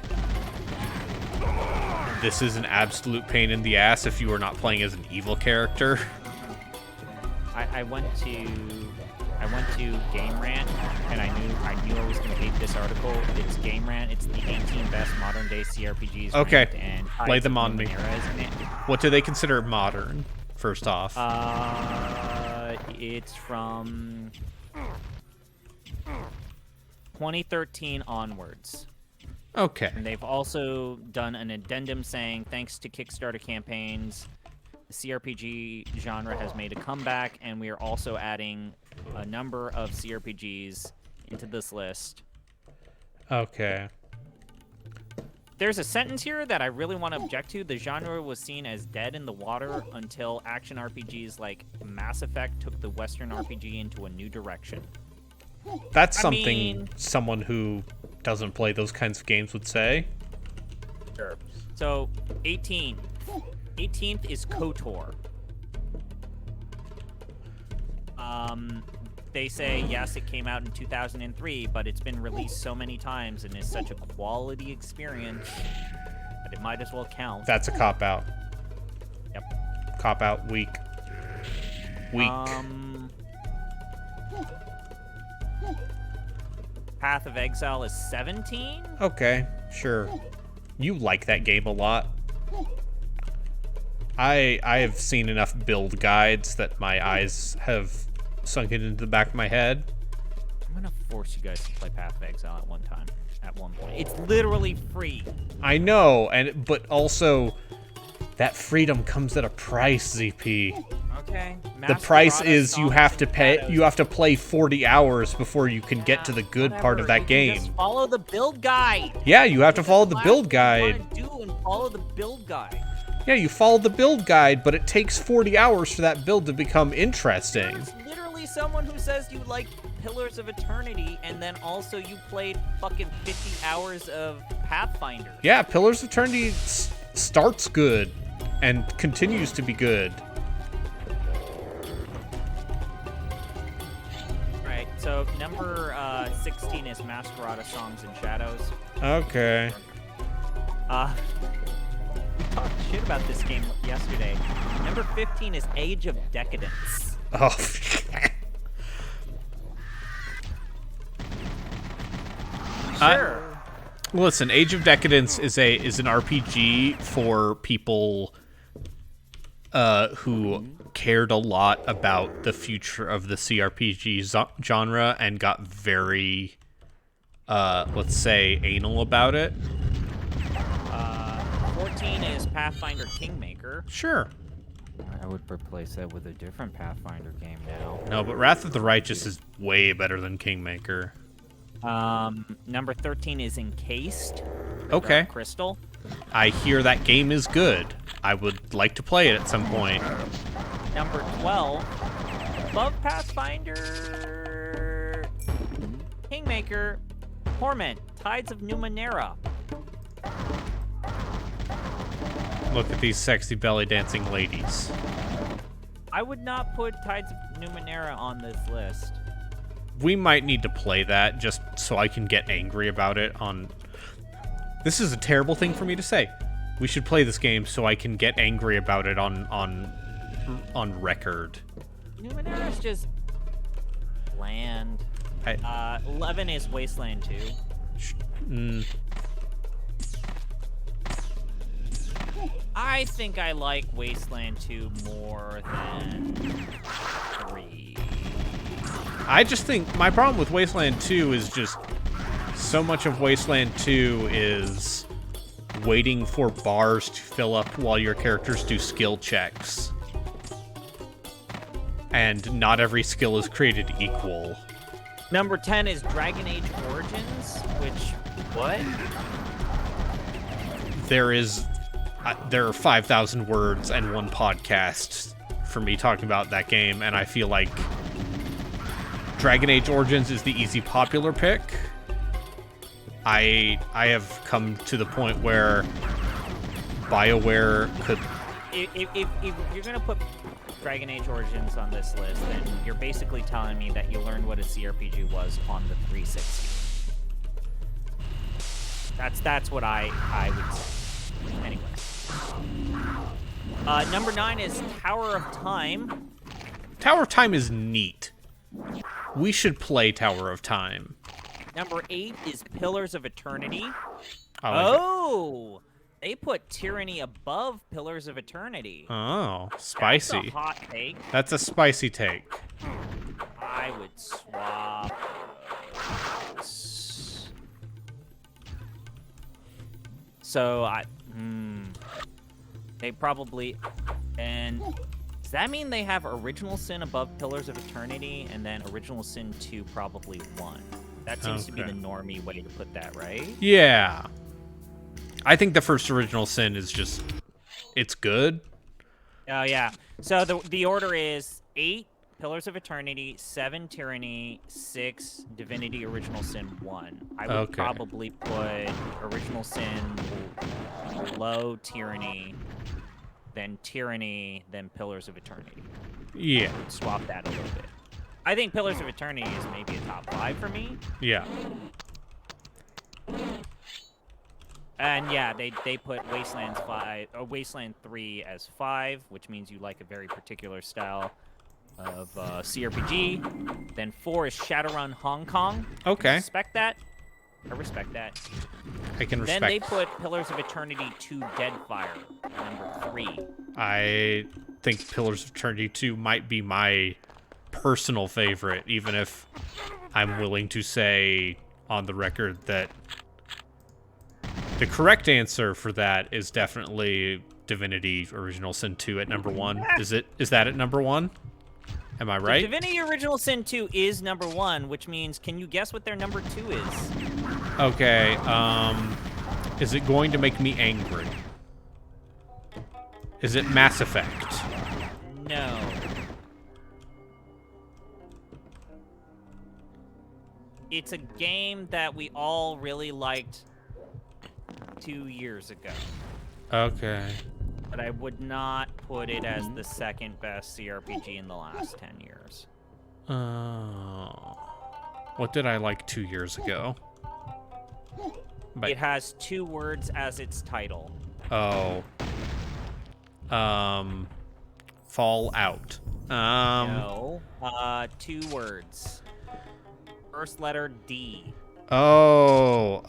this is an absolute pain in the ass if you are not playing as an evil character. I went to Game Rant, and I knew I was going to hate this article. It's Game Rant. It's the 18 best modern day CRPGs. Okay, and lay them on me. It. What do they consider modern? First off, it's from 2013 onwards. Okay. And they've also done an addendum saying, thanks to Kickstarter campaigns, the CRPG genre has made a comeback, and we are also adding a number of CRPGs into this list. Okay. There's a sentence here that I really want to object to. The genre was seen as dead in the water until action RPGs like Mass Effect took the Western RPG into a new direction. That's something someone who doesn't play those kinds of games would say. Sure. So, 18. 18th is KOTOR. They say, yes, it came out in 2003, but it's been released so many times and is such a quality experience that it might as well count. That's a cop-out. Yep. Cop-out, weak. Path of Exile is 17? Okay, sure. You like that game a lot. I have seen enough build guides that my eyes have sunken into the back of my head. I'm gonna force you guys to play Path of Exile at one point. It's literally free. I know, but also that freedom comes at a price, ZP. Okay. The price is you have to play 40 hours before you can get to the good part of that game. Just follow the build guide. Yeah, you have to follow the build guide. You want to do and follow the build guide. Yeah, you follow the build guide, but it takes 40 hours for that build to become interesting. There's literally someone who says you like Pillars of Eternity, and then also you played fucking 50 hours of Pathfinder. Yeah, Pillars of Eternity starts good and continues to be good. Right, so number 16 is Masquerada Songs and Shadows. Okay. We talked shit about this game yesterday. Number 15 is Age of Decadence. Oh. Sure. Listen, Age of Decadence is an RPG for people who cared a lot about the future of the CRPG genre and got very, let's say, anal about it. 14 is Pathfinder Kingmaker. Sure. I would replace that with a different Pathfinder game now. No, but Wrath of the Righteous is way better than Kingmaker. Number 13 is Encased. Okay. Crystal. I hear that game is good. I would like to play it at some point. Number 12, above Pathfinder, Kingmaker, Torment, Tides of Numenera. Look at these sexy belly dancing ladies. I would not put Tides of Numenera on this list. We might need to play that just so I can get angry about it on... This is a terrible thing for me to say. We should play this game so I can get angry about it on record. Numenera's just bland. 11 is Wasteland 2. I think I like Wasteland 2 more than 3. I just think my problem with Wasteland 2 is just so much of Wasteland 2 is waiting for bars to fill up while your characters do skill checks. And not every skill is created equal. Number 10 is Dragon Age Origins, which... What? There are 5,000 words and one podcast for me talking about that game, and I feel like Dragon Age Origins is the easy popular pick. I have come to the point where BioWare could... If you're gonna put Dragon Age Origins on this list, then you're basically telling me that you learned what a CRPG was on the 360. That's what I would say. Anyway. Number 9 is Tower of Time. Tower of Time is neat. We should play Tower of Time. Number 8 is Pillars of Eternity. Oh, they put Tyranny above Pillars of Eternity. oh, spicy. That's a hot take. That's a spicy take. I would swap those. So they probably, and does that mean they have Original Sin above Pillars of Eternity and then Original Sin 2 probably 1? That seems to be the normie way to put that, right? Yeah. I think the first Original Sin is just, it's good. Oh, yeah. So the order is 8, Pillars of Eternity, 7, Tyranny, 6, Divinity, Original Sin 1. I would probably put Original Sin below Tyranny, then Tyranny, then Pillars of Eternity. Yeah. I would swap that a little bit. I think Pillars of Eternity is maybe a top 5 for me. Yeah. And yeah, they put Wasteland 3 as 5, which means you like a very particular style of CRPG. Then 4 is Shadowrun Hong Kong. Okay. I respect that. I can respect. Then they put Pillars of Eternity 2 Deadfire, number 3. I think Pillars of Eternity 2 might be my personal favorite, even if I'm willing to say on the record that the correct answer for that is definitely Divinity Original Sin 2 at number 1. Is that at number 1? Am I right? Divinity Original Sin 2 is number 1, which means, can you guess what their number 2 is? Okay, is it going to make me angry? Is it Mass Effect? No. It's a game that we all really liked 2 years ago. Okay. But I would not put it as the second best CRPG in the last 10 years. Oh. What did I like 2 years ago? But, it has 2 words as its title. oh. Fallout. No. 2 words. First letter D. Oh,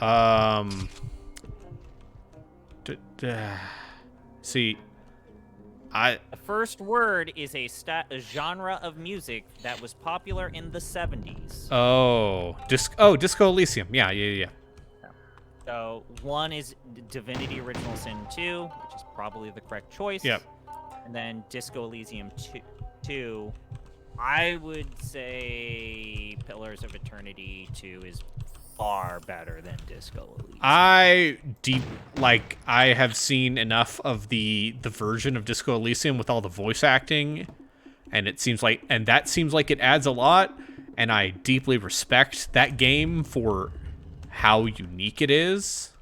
see, The first word is a genre of music that was popular in the 70s. Disco Elysium. Yeah. So 1 is Divinity Original Sin 2, which is probably the correct choice. Yep. And then Disco Elysium 2. I would say Pillars of Eternity 2 is far better than Disco Elysium. I have seen enough of the version of Disco Elysium with all the voice acting, and that seems like it adds a lot, and I deeply respect that game for how unique it is.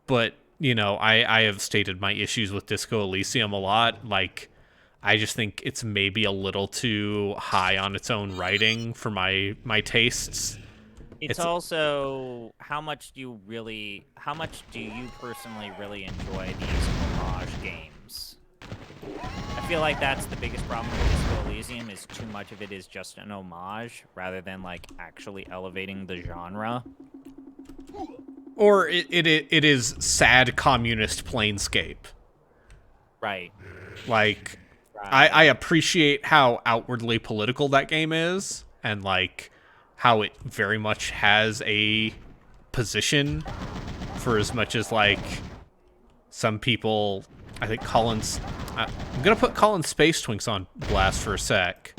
But, I have stated my issues with Disco Elysium a lot. Like, I just think it's maybe a little too high on its own writing for my tastes. It's also how much do you personally really enjoy these homage games? I feel like that's the biggest problem with Disco Elysium, is too much of it is just an homage rather than actually elevating the genre. Or it is sad communist Planescape. Right. Like, I appreciate how outwardly political that game is, and how it very much has a position, for as much as some people, I think I'm gonna put Colin Space Twinks on blast for a sec,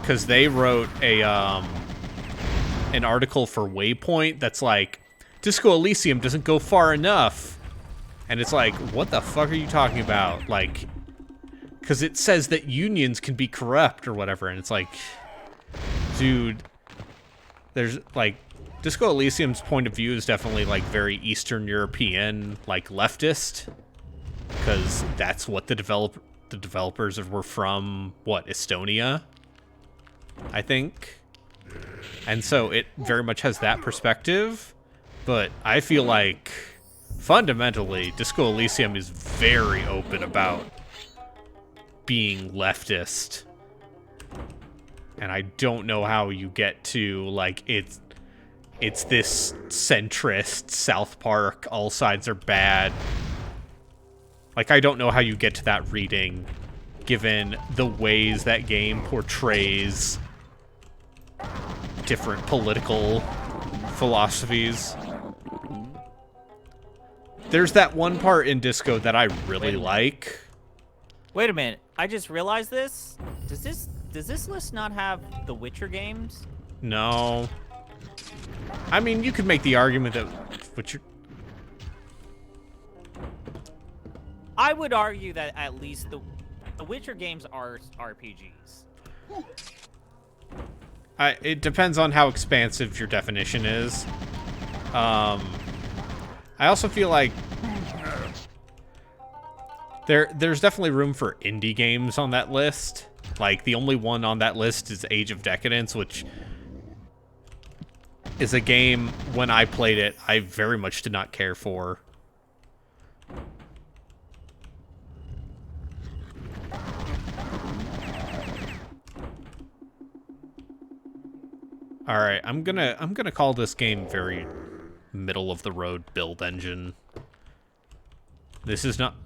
because they wrote an article for Waypoint that's Disco Elysium doesn't go far enough, and it's what the fuck are you talking about? Because it says that unions can be corrupt or whatever, and it's dude, there's like Disco Elysium's point of view is definitely like very Eastern European, like leftist, because that's what the developers were from. What, Estonia, I think, and so it very much has that perspective. But I feel like fundamentally, Disco Elysium is very open about being leftist. And I don't know how you get to, like, it's this centrist South Park, all sides are bad. Like, I don't know how you get to that reading, given the ways that game portrays different political philosophies. There's that one part in Disco that I really like. Wait a minute. I just realized this. Does this list not have the Witcher games? No. I mean, you could make the argument that Witcher... I would argue that at least the Witcher games are RPGs. It depends on how expansive your definition is. I also feel like there's definitely room for indie games on that list. Like, the only one on that list is Age of Decadence, which is a game, when I played it, I very much did not care for. All right, I'm gonna call this game very middle of the road build engine. This is not.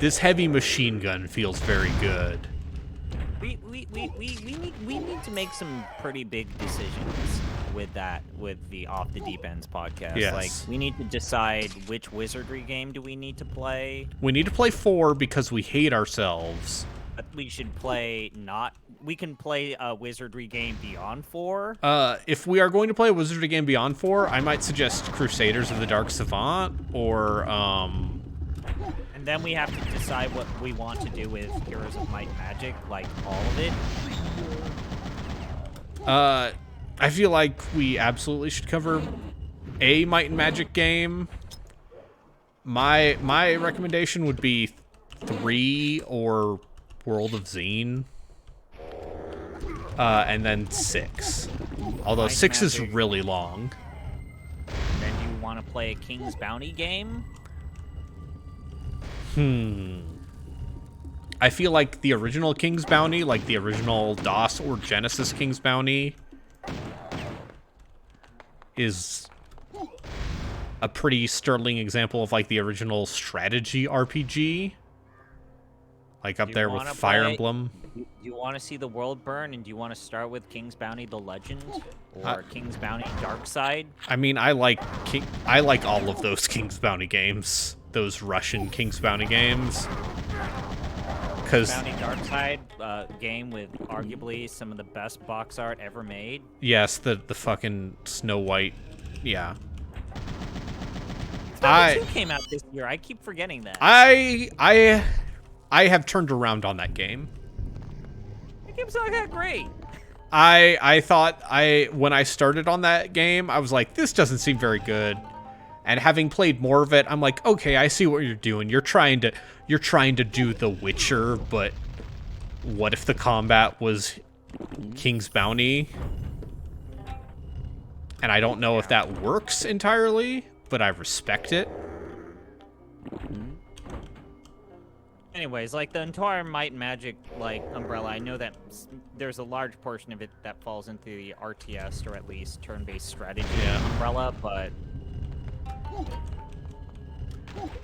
This heavy machine gun feels very good. We need to make some pretty big decisions with the Off the Deep Ends podcast. Yes. Like, we need to decide which wizardry game do we need to play. We need to play 4 because we hate ourselves. But we should play we can play a wizardry game beyond 4. If we are going to play a wizardry game beyond 4, I might suggest Crusaders of the Dark Savant, or and then we have to decide what we want to do with Heroes of Might and Magic, like all of it. I feel like we absolutely should cover a Might and Magic game. My recommendation would be 3 or World of Zine. And then 6. Although Might 6 is Magic. really long. Then you want to play a King's Bounty game? I feel like the original King's Bounty, like the original DOS or Genesis King's Bounty, is a pretty sterling example of like the original strategy RPG. Like up Do you there with wanna Fire play- Emblem. Do you want to see the world burn, and do you want to start with King's Bounty: The Legend or King's Bounty: Dark Side? I mean, I like all of those King's Bounty games. Those Russian King's Bounty games. Because Bounty Dark Side game with arguably some of the best box art ever made. yes, the fucking Snow White, yeah. Bounty 2 came out this year. I keep forgetting that. I have turned around on that game. The game's not that great. I thought when I started on that game, I was like, this doesn't seem very good. And having played more of it, I'm like, okay, I see what you're doing. You're trying to do The Witcher, but what if the combat was King's Bounty? And I don't know if that works entirely, but I respect it. Anyways, like the entire Might and Magic like umbrella, I know that there's a large portion of it that falls into the RTS, or at least turn-based strategy umbrella, but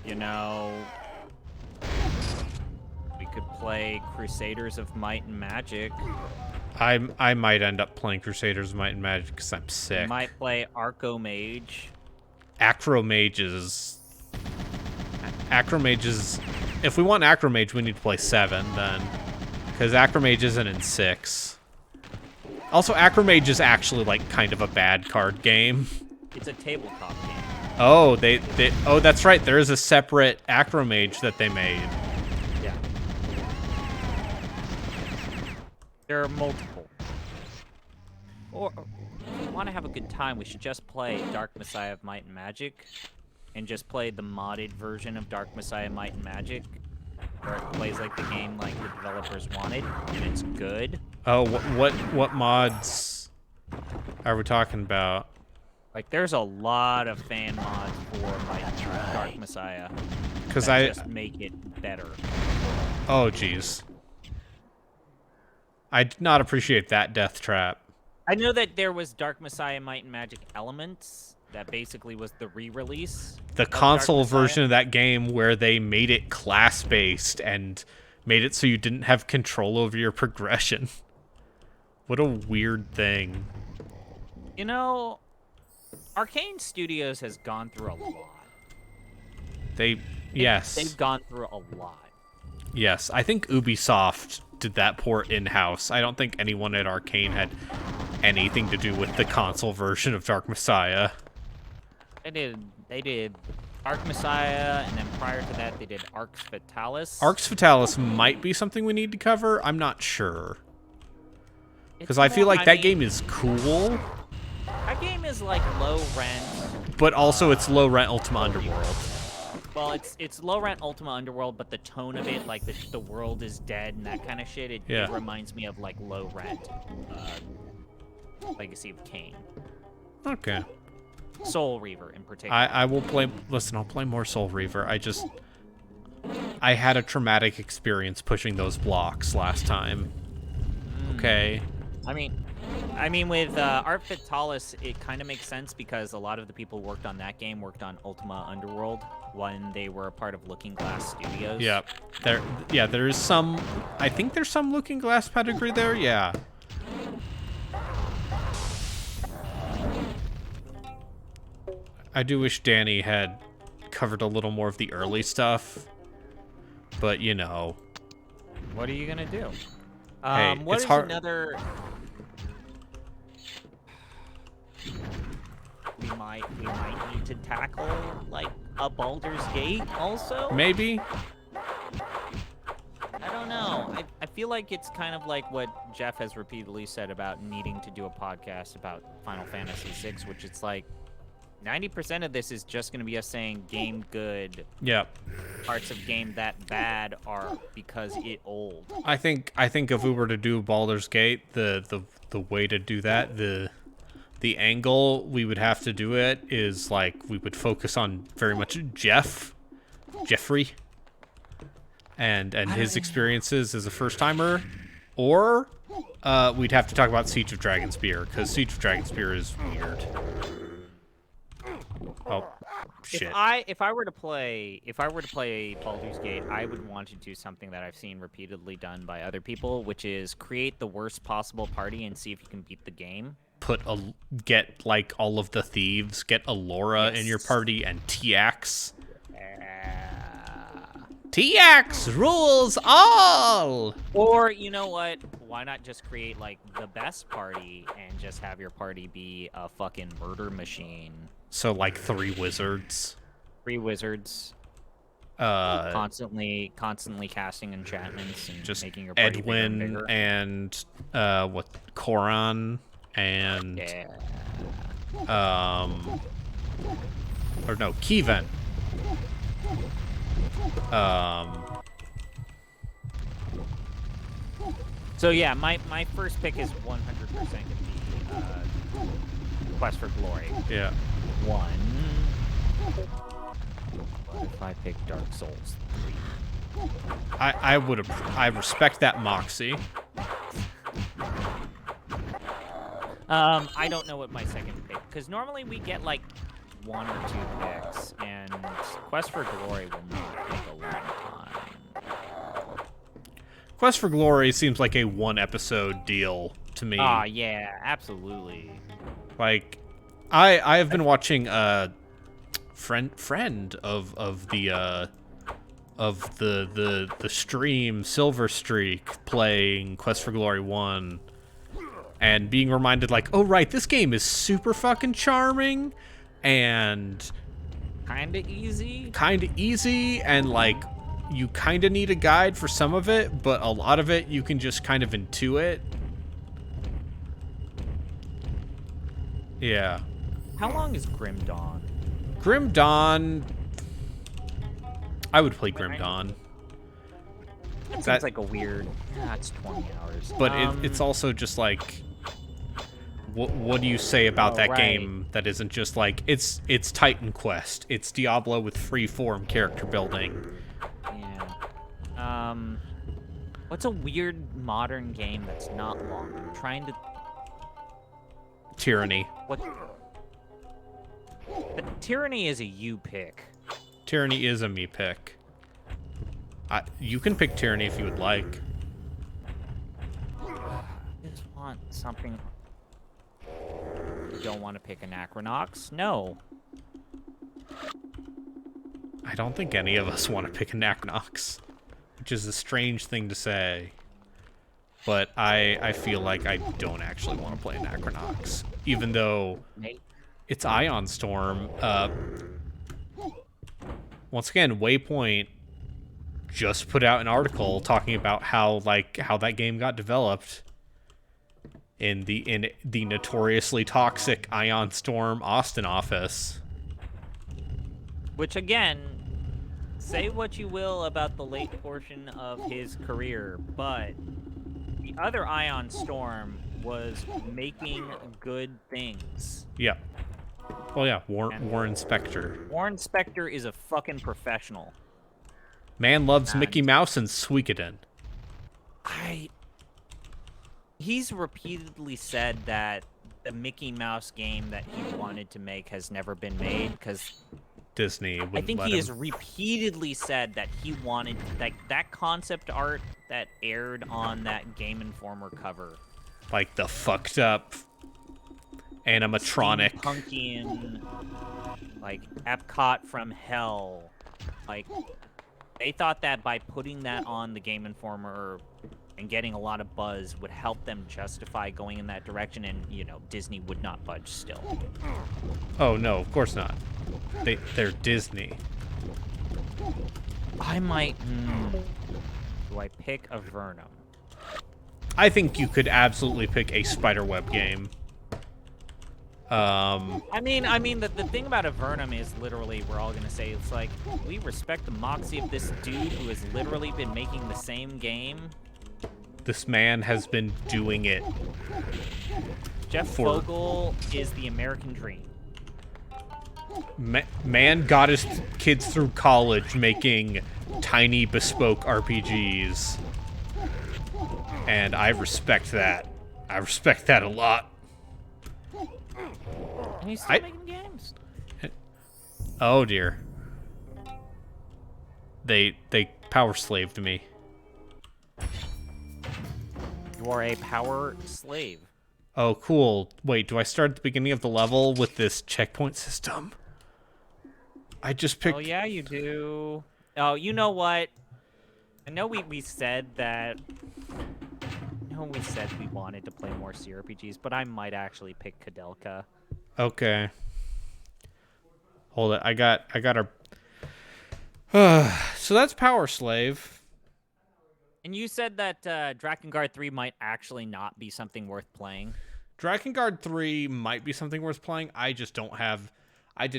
you know, we could play Crusaders of Might and Magic. I might end up playing Crusaders of Might and Magic because I'm sick. We might play Archomage. Acromages. If we want Acromage, we need to play 7 then, because Acromage isn't in 6. Also, Acromage is actually like kind of a bad card game. It's a tabletop game. Oh, oh, that's right. There is a separate Acromage that they made. Yeah. There are multiple. Or if you want to have a good time, we should just play Dark Messiah of Might and Magic, and just play the modded version of Dark Messiah Might and Magic, where it plays like the game like the developers wanted, and it's good. Oh, what mods are we talking about? Like, there's a lot of fan mods for Dark Messiah. Because that just make it better. Oh, jeez. I did not appreciate that death trap. I know that there was Dark Messiah Might and Magic Elements that basically was the re-release. The console version of that game where they made it class-based and made it so you didn't have control over your progression. What a weird thing. You know, Arcane Studios has gone through a lot. Yes. They've gone through a lot. Yes, I think Ubisoft did that port in-house. I don't think anyone at Arcane had anything to do with the console version of Dark Messiah. They did Dark Messiah, and then prior to that, they did Arx Fatalis. Arx Fatalis might be something we need to cover. I'm not sure. Because I feel like that game is cool. That game is like low rent. But also it's low rent Ultima Underworld. Well, it's low rent Ultima Underworld, but the tone of it, like the world is dead and that kind of shit, it reminds me of like low rent Legacy of Kain. Okay. Soul Reaver in particular. I will play. Listen, I'll play more Soul Reaver. I had a traumatic experience pushing those blocks last time. Okay. I mean, with Art Fatalis, it kind of makes sense because a lot of the people who worked on that game worked on Ultima Underworld when they were a part of Looking Glass Studios. Yep. There is some. I think there's some Looking Glass pedigree there. Yeah. I do wish Danny had covered a little more of the early stuff, but you know. What are you gonna do? Hey, what it's is hard. Another? We might need to tackle like a Baldur's Gate also. Maybe. I don't know. I feel like it's kind of like what Jeff has repeatedly said about needing to do a podcast about Final Fantasy VI, which it's like 90% of this is just going to be us saying game good. Yep. Parts of game that bad are because it old. I think if we were to do Baldur's Gate, the way to do that, the angle we would have to do it is like we would focus on very much Jeffrey, and his experiences as a first timer, or we'd have to talk about Siege of Dragonspear because Siege of Dragonspear is weird. Oh, shit. If I were to play Baldur's Gate, I would want to do something that I've seen repeatedly done by other people, which is create the worst possible party and see if you can beat the game. Get like all of the thieves, get Alora in your party, and TX. TX rules all! Or, you know what? Why not just create, like, the best party and just have your party be a fucking murder machine? So, like, 3 wizards. 3 wizards. Constantly casting enchantments and just making your party Edwin bigger and, Koran and... Yeah. Or no, Kievan. So yeah, my first pick is 100% gonna be Quest for Glory. Yeah. 1. What if I pick Dark Souls 3? I respect that moxie. I don't know what my second pick, because normally we get like 1 or 2 picks, and Quest for Glory will not take a long time. Quest for Glory seems like a 1-episode deal to me. Ah, yeah, absolutely. Like, I have been watching friend of the stream Silver Streak playing Quest for Glory 1 and being reminded like, oh right, this game is super fucking charming and Kinda easy and like you kinda need a guide for some of it, but a lot of it you can just kind of intuit. Yeah. How long is Grim Dawn? Grim Dawn. I would play Grim Dawn. That seems like a weird. It's 20 hours. But it's also just like, what do you say about that game that isn't just like it's Titan Quest, it's Diablo with free-form character building. Yeah. What's a weird modern game that's not long? I'm trying to. Tyranny. What? But Tyranny is a you pick. Tyranny is a me pick. You can pick Tyranny if you would like. I just want something. You don't want to pick Anachronox? No. I don't think any of us want to pick Anachronox, which is a strange thing to say. But I feel like I don't actually want to play Anachronox, even though it's Ion Storm. Once again, Waypoint just put out an article talking about how that game got developed in the notoriously toxic Ion Storm Austin office. Which again, say what you will about the late portion of his career, but the other Ion Storm was making good things. Yeah. Well, yeah, Warren Spector. Warren Spector is a fucking professional. Man loves Mickey Mouse and Suikoden. He's repeatedly said that the Mickey Mouse game that he wanted to make has never been made because Disney wouldn't I think let he him. has repeatedly said that he wanted that concept art that aired on that Game Informer cover. Like the fucked up animatronic. Punkian, like Epcot from hell. Like, they thought that by putting that on the Game Informer and getting a lot of buzz would help them justify going in that direction, and, you know, Disney would not budge still. Oh, no, of course not. They're Disney. I might... Do I pick a Vernum? I think you could absolutely pick a spiderweb game. I mean, the thing about a Vernum is literally, we're all gonna say, it's like, we respect the moxie of this dude who has literally been making the same game. This man has been doing it. Jeff Vogel is the American dream. Man got his kids through college making tiny bespoke RPGs. And I respect that. I respect that a lot. And he's still making games. Oh dear. They PowerSlaved me. You are a power slave. Oh, cool. Wait, do I start at the beginning of the level with this checkpoint system? I just picked... Oh, yeah, you do. Oh, you know what? I know we said that... I know we said we wanted to play more CRPGs, but I might actually pick Kadelka. Okay. Hold it. I got our... So that's PowerSlave. And you said that Drakengard 3 might actually not be something worth playing. Drakengard 3 might be something worth playing. I did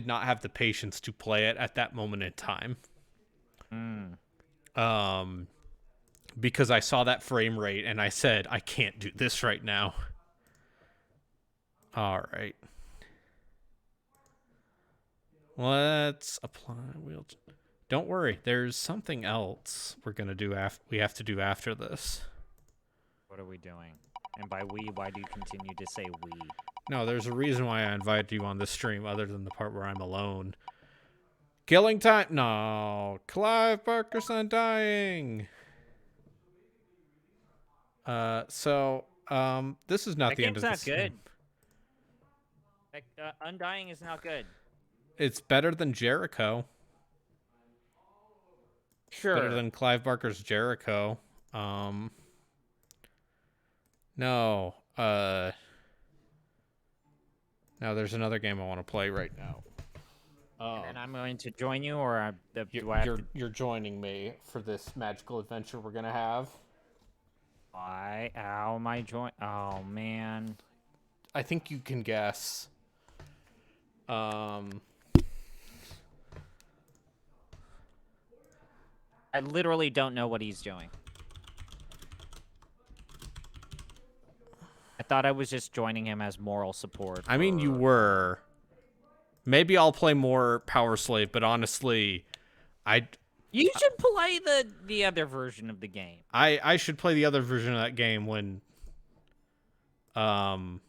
not have the patience to play it at that moment in time. Because I saw that frame rate and I said, I can't do this right now. All right. Let's apply wheel. Don't worry, there's something else we're gonna do we have to do after this. What are we doing? And by we, why do you continue to say we? No, there's a reason why I invited you on this stream other than the part where I'm alone. Killing time? No. Clive Barker's undying. This is not That the end of the game's not stream. good. Undying is not good. It's better than Jericho. Sure. Better than Clive Barker's Jericho. No. Now there's another game I want to play right now. And I'm going to join you, or do I have to... You're joining me for this magical adventure we're gonna have. Why? How am I join? Oh, man. I think you can guess. I literally don't know what he's doing. I thought I was just joining him as moral support. I mean, you were. Maybe I'll play more PowerSlave, but honestly, You should play the other version of the game. I should play the other version of that game when Oh,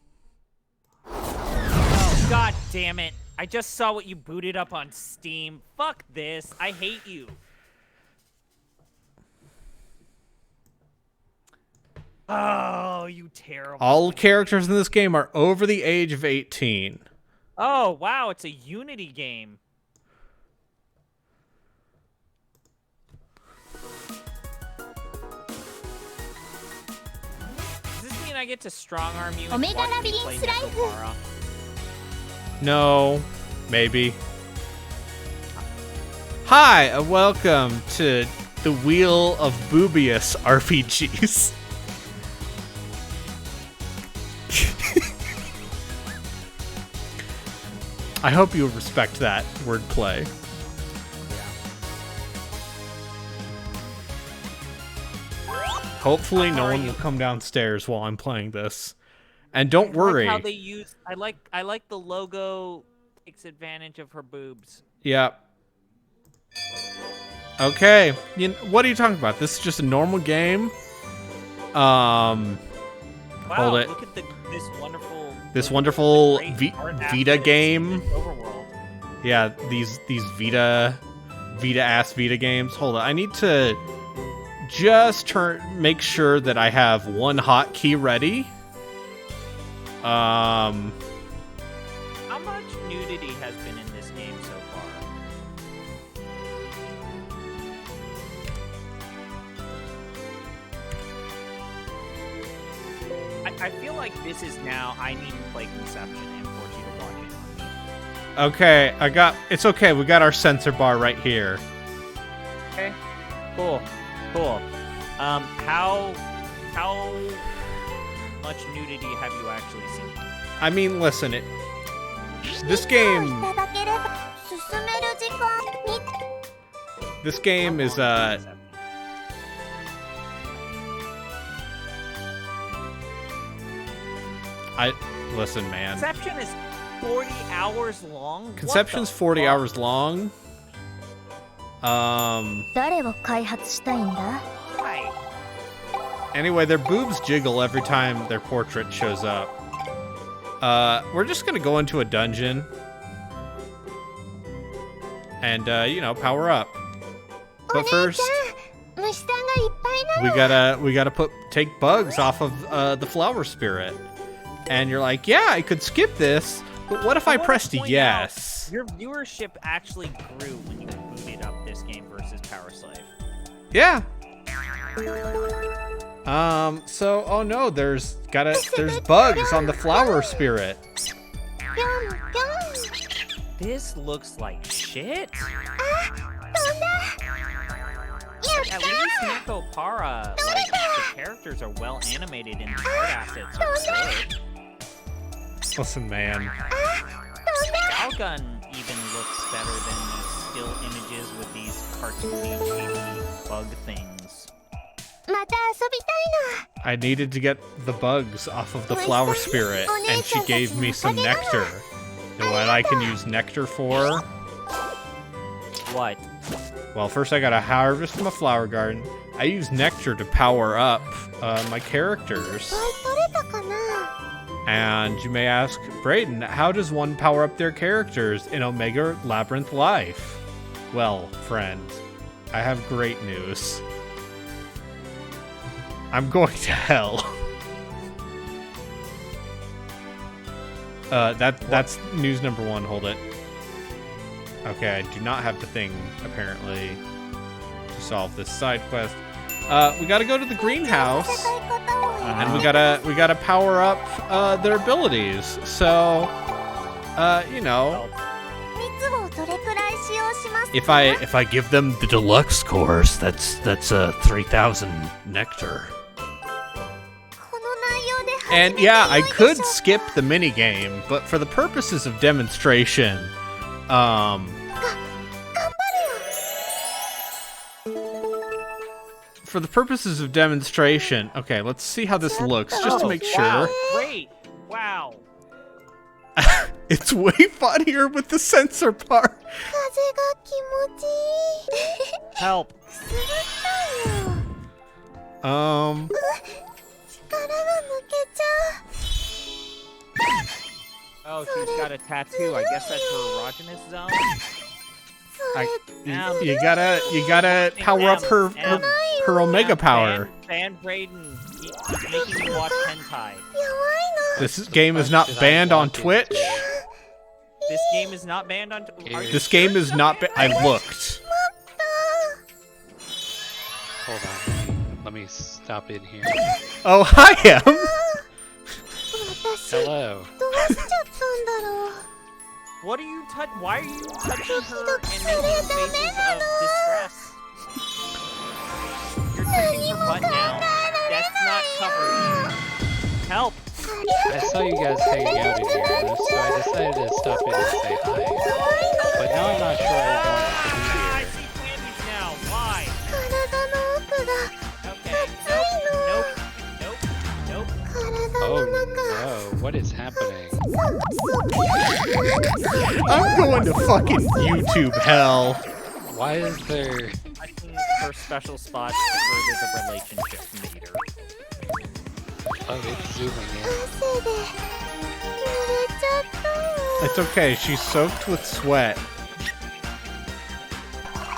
God damn it. I just saw what you booted up on Steam. Fuck this. I hate you. Oh, you terrible. all characters in this game are over the age of 18. Oh, wow. It's a Unity game. Does this mean I get to strong arm you and Omega watch me play Labyrinth Life. Necropara? No, maybe. Hi, and welcome to the Wheel of Dubious RPGs. I hope you respect that wordplay. Hopefully no one will come downstairs while I'm playing this. And don't worry. I like how they use. I like the logo takes advantage of her boobs. Yeah. Okay. What are you talking about? This is just a normal game. Wow, Hold it. Look at This wonderful great art Vita assets game. in this overworld. Yeah, these Vita games. Hold on. I need to just make sure that I have one hotkey ready. How much nudity has been in this game so far? I feel like this is now. I need to play Conception and force you to watch it on me. Okay, it's okay. We got our sensor bar right here. Okay. Cool. How much nudity have you actually seen? I mean, listen, this game is listen, man. Conception is 40 hours long? Conception's 40 hours long. 誰を開発したいんだ Why? Anyway, their boobs jiggle every time their portrait shows up. We're just gonna go into a dungeon and power up. But first, 虫さんがいっぱいなの we gotta take bugs off of the flower spirit. And you're like, yeah, I could skip this, but what if I wanna pressed point yes? out, your viewership actually grew when you booted up this game versus PowerSlave. Yeah. So, oh no, there's bugs on the flower spirit. ぴょんぴょん This looks like shit. あ飛んだやっ At た least Necropara, like, the characters are well animated and the art assets are good. Listen, man. Galgun even looks better than these still images with these cartoony, chibi bug things. また遊びたいの I needed to get the bugs off of the flower spirit, and she gave me some nectar. You know what I can use nectar for? What? Well, first I gotta harvest from a flower garden. I use nectar to power up my characters. いっぱい取れたかな And you may ask, Brayden, how does one power up their characters in Omega Labyrinth Life? Well, friend, I have great news. I'm going to hell. That's news number one. Hold it. Okay, I do not have the thing, apparently, to solve this side quest. We gotta go to the greenhouse, 戦い方を and we gotta power up their abilities. So, 蜜をどれくらい使用しますか if I give them the deluxe course, that's 3,000 nectar. この内容で And yeah, I could skip the minigame, but for the purposes of demonstration, okay, let's see how this looks, just to make sure. Wow, great. Wow. It's way funnier with the sensor part. 風が気持ちいい Help. するさよ Um, 力が抜けちゃ Oh, she's got a tattoo. I guess that's her erogenous zone. you gotta power up her omega power. Ban Brayden. He's making you watch hentai. う弱いの This game is not banned on Twitch. This game is not banned on. This game is not. I looked. Hold on. Let me stop in here. Oh, hi, Em. 私 Hello. どうしちゃったんだろう What are you Why are you touching her and making faces of distress? You're touching her butt now. That's not covered. Help! I saw you guys hanging out in here, so I decided to stop in and say hi. But now I'm not sure I want to be I here. see panties now. Why? 体の奥が Okay. 熱いの Nope. 体 Oh の中 no, what is happening? I'm going to fucking YouTube hell. Why is there... I think her special spots to further the relationship meter. Oh, it's zooming in. 汗で濡れちゃった It's okay. She's soaked with sweat.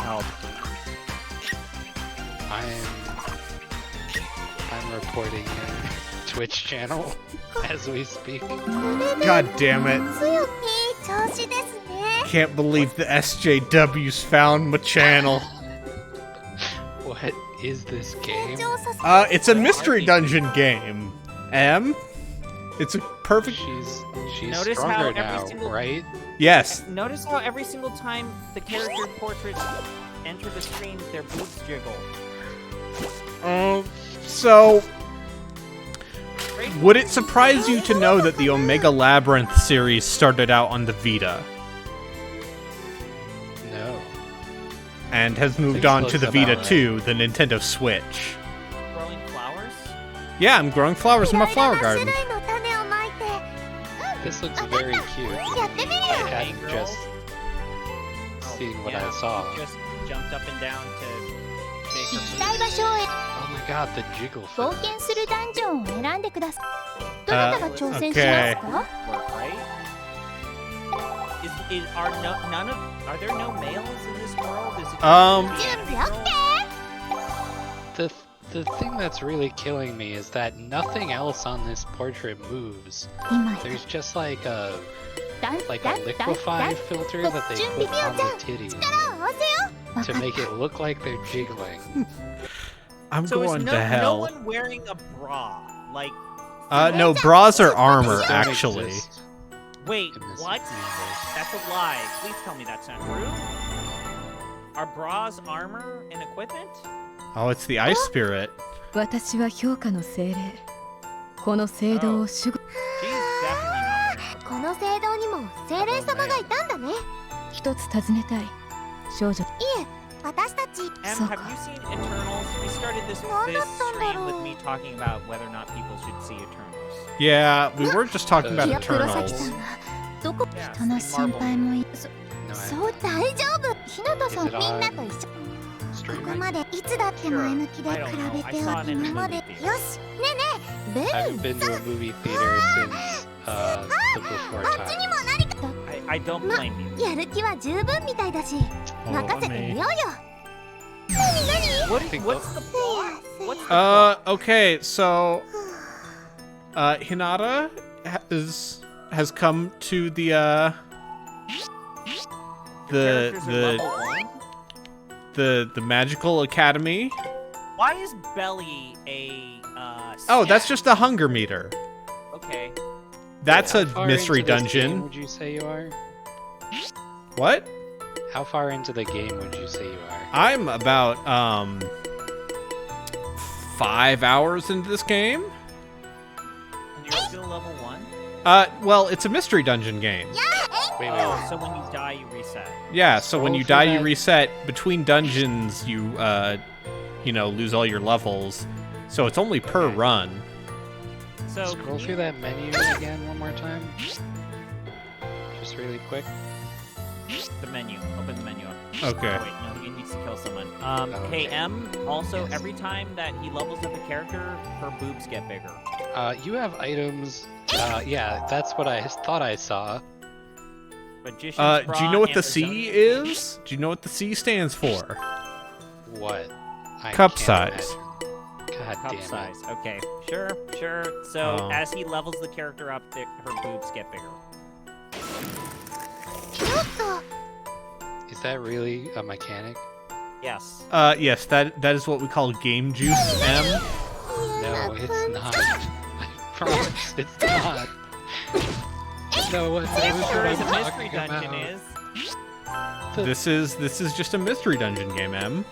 Help. I'm reporting a Twitch channel as we speak. God damn it. 強くいい調子ですね Can't believe the SJWs found my channel. What is this game? 成長させ It's a mystery dungeon game. Em? It's a perfect... She's Notice how stronger every now, single- right? Yes. Notice how every single time the character portraits enter the screen, their boobs jiggle. So... Would it surprise you to know that the Omega Labyrinth series started out on the Vita No. and has moved Seems on close to the about Vita right. 2, the Nintendo Switch? Growing flowers? Yeah, I'm growing flowers in my flower いろいろな garden. 種類の種をまいて This looks very cute. やってみる I よ hadn't girl. just seen what I saw. She just jumped up and down to 行 take き her たい場所を Oh my god, the jiggle 冒 fit. 険するダンジョンを選んでくださいどなたが挑戦しますか work, right? Are there no males in this world? Is it準備 OK? The thing that's really killing me is that nothing else on this portrait moves. 今 There's just like a ダン like ダ a ンダン liquefy filter that they put on the titties 合わせよわか to っ make it look like they're jiggling. I'm So is going no to hell. one wearing a bra? Like, No, bras are armor, Those don't actually. exist wait, in this what? universe. That's a lie. Please tell me that's not true. Are bras armor and equipment? Oh, it's the Ice Spirit. 私は評価の精霊この聖堂を守護 She's definitely not. この聖堂にも精霊様がいたんだね一つ尋ねたい少女いえ私たち Em, So have you seen Eternals? We started this stream with me talking about whether or not people should see Eternals. Yeah, we were just talking about いや黒崎 Eternals. さんがどこ Yeah, 人の心配もい No, I そう大丈夫ひなたさん Is it み on んなと一緒こ stream こ right? までいつだって前向きで I 比 don't know. べ I て saw は it in a 今まで movie よ theater. しねえね I え haven't been to a movie theater since the before あっち time. にも何か I don't blame you. やる気は十分みたいだし Oh, 任せてみ me. ようよ What, think what's the- the plot? What's the plot? Okay, so Hinata has come to the Characters are level one? the magical academy. Why is Belly a Oh, that's stat? just the hunger meter. Okay. That's How a far mystery into this game dungeon. would you say you are? What? How far into the game would you say you are? I'm about 5 hours into this game. And Well, it's a mystery dungeon game. Wait, Oh, so when you die, you reset. Yeah, so when Scroll you through die, you that. reset. Between dungeons, you lose all your levels. So it's only per Okay. run. So Scroll can through you- that menu again one more time. Just really quick. The menu. Open the menu up. Okay. Oh, wait, no, he needs to kill someone. Okay. Hey, M, also, Yes. every time that he levels up a character, her boobs get bigger. You have items. Yeah, that's what I thought I saw. Magician's Do you know bra, what the C Amazonian is? Do you know what the C stands for? What? I Cup can't size. imagine. God Cup damn size. Okay, sure. So Oh. as he levels the character up, her boobs get bigger. ちょっと it. Is that really a mechanic? Yes. Yes, that is what we call game juice, M. No, it's not. I promise, it's not. No, what? That It was sure what as a I'm mystery talking dungeon about. is. This is just a mystery dungeon game, M.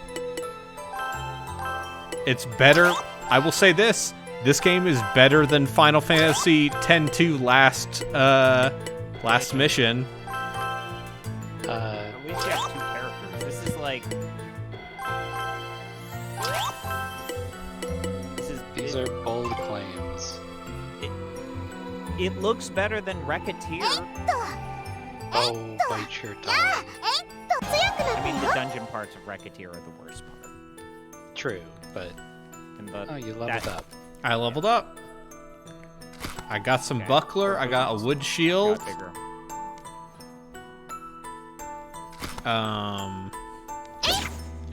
It's better. I will say this. This game is better than Final Fantasy X-2 last mission. At least you have two characters. This is like. These are bold claims. It looks better than Racketeer. Oh, bite your tongue. 強くな I った mean, よ the dungeon parts of Racketeer are the worst part. True, but And the, oh, you leveled that up. I leveled up. I got some Okay. buckler. I got a wood shield. got bigger.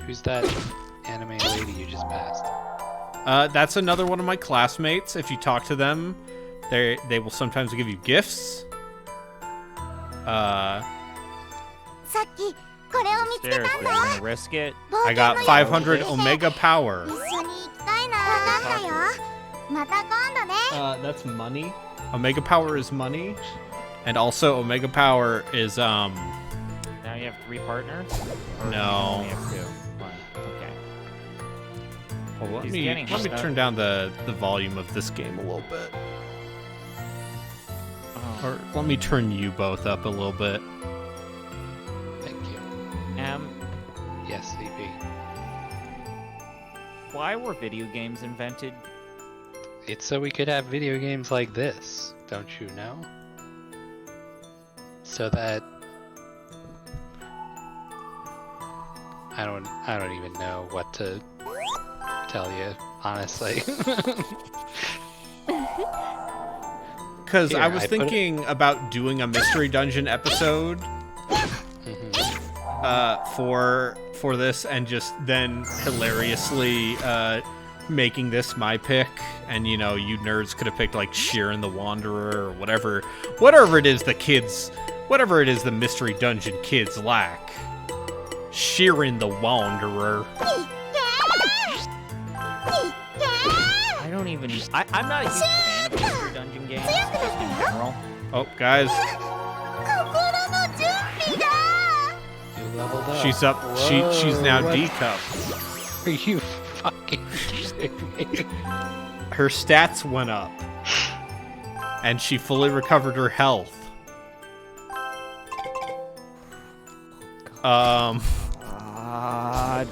Who's that anime lady you just passed? That's another one of my classmates. If you talk to them, they will sometimes give you gifts. さっきこれを見つけ Seriously, たんだ I'm gonna risk it. 冒 I 険 got の 500 ように Omega Power. 一緒に行きたいなわかったよまた今度ね That's money. Omega Power is money, and also Omega Power is Now you have 3 partners? Or No. You only have 2. 1. Okay. Well, let He's me getting turn down the volume of this game a little bit, Oh. or let me turn you both up a little bit. Thank you. Yes, CP. Why were video games invented? It's so we could have video games like this, don't you know? So that I don't even know what to tell you, honestly. Because I Here, was I put it- thinking about doing a mystery dungeon episode for this, and just then hilariously making this my pick, and you nerds could have picked like Sheeran the Wanderer or whatever it is the mystery dungeon kids lack. Sheeran the Wanderer. I don't even. I'm not a huge fan of mystery dungeon games just in general. Oh, guys, 心の準備だ You leveled up. she's up. She's now Whoa, what D cup. Are you fucking kidding me? Her stats went up, and she fully recovered her health.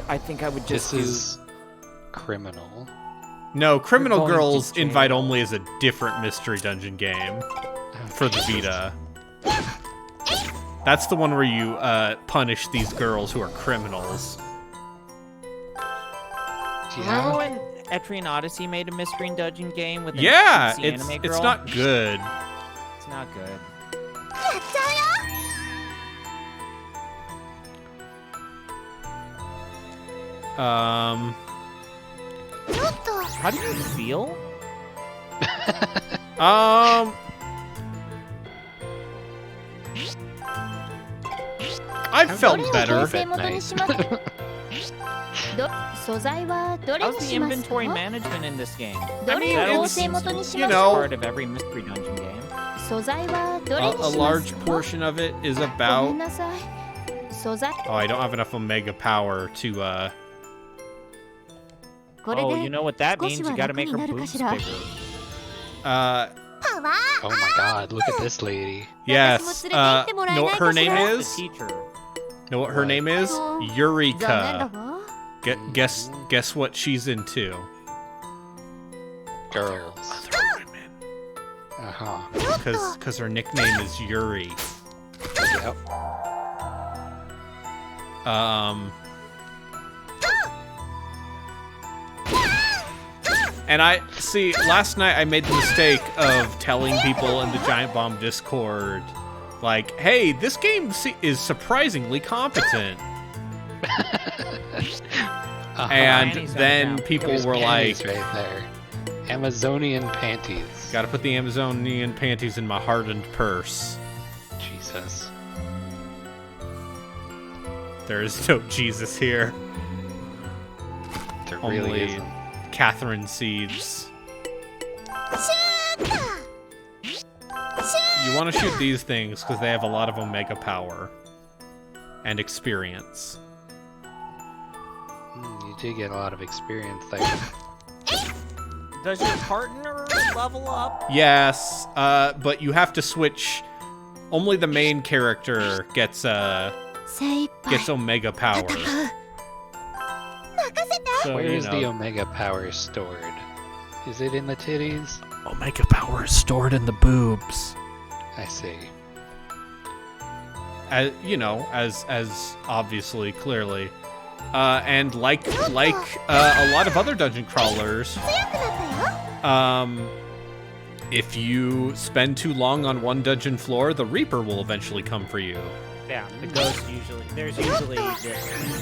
I think I would just This is criminal. No, Criminal You're going to Girls jail. Invite Only is a different mystery dungeon game for the Vita. That's the one where you punish these girls who are criminals. Remember Yeah. when Etrian Odyssey made a mystery dungeon game with an Yeah, cutesy it's anime it's girl? not good. It's not good. やっちゃうよ ちょっと How do you feel? I ど felt れを better. 構成元にします素材はどれ How's に the します inventory か management in this game? どれ I mean, を構 it's, 成元にし you ます know, Part of every mystery dungeon game. 素材はどれ a にします large か portion of it is ごめ about. んなさい素材 Oh, I don't have enough Omega Power to. これ Oh, で you know what that 少 means? し You は gotta 楽 make に her なるか boobs しら bigger. パワ Oh my god, look at this lady. Yes. Know what her name The is? teacher. Know what her name is? 残念 Eureka. だわ Guess what she's into? Girls. Other women. Uh-huh. Cause her nickname is Yuri. Yep. And I see last night I made the mistake of telling people in the Giant Bomb Discord, like, hey, this game is surprisingly competent. And Panties then down. people There's were like, panties right there. Amazonian panties. gotta put the Amazonian panties in my hardened purse. Jesus. There is no Jesus here. There Only really isn't. Catherine seeds. You want to shoot these things because they have a lot of Omega power and experience. You do get a lot of experience there. Does your partner level up? Yes, but you have to switch. Only the main character gets 精一杯 gets Omega power. So, Where you is the know, Omega power stored? Is it in the titties? Omega power is stored in the boobs. I see. As you know, as obviously clearly, and like a lot of other dungeon crawlers, 強くなったよ if you spend too long on one dungeon floor, the Reaper will eventually come for you. Yeah, the ghost usually. There's usually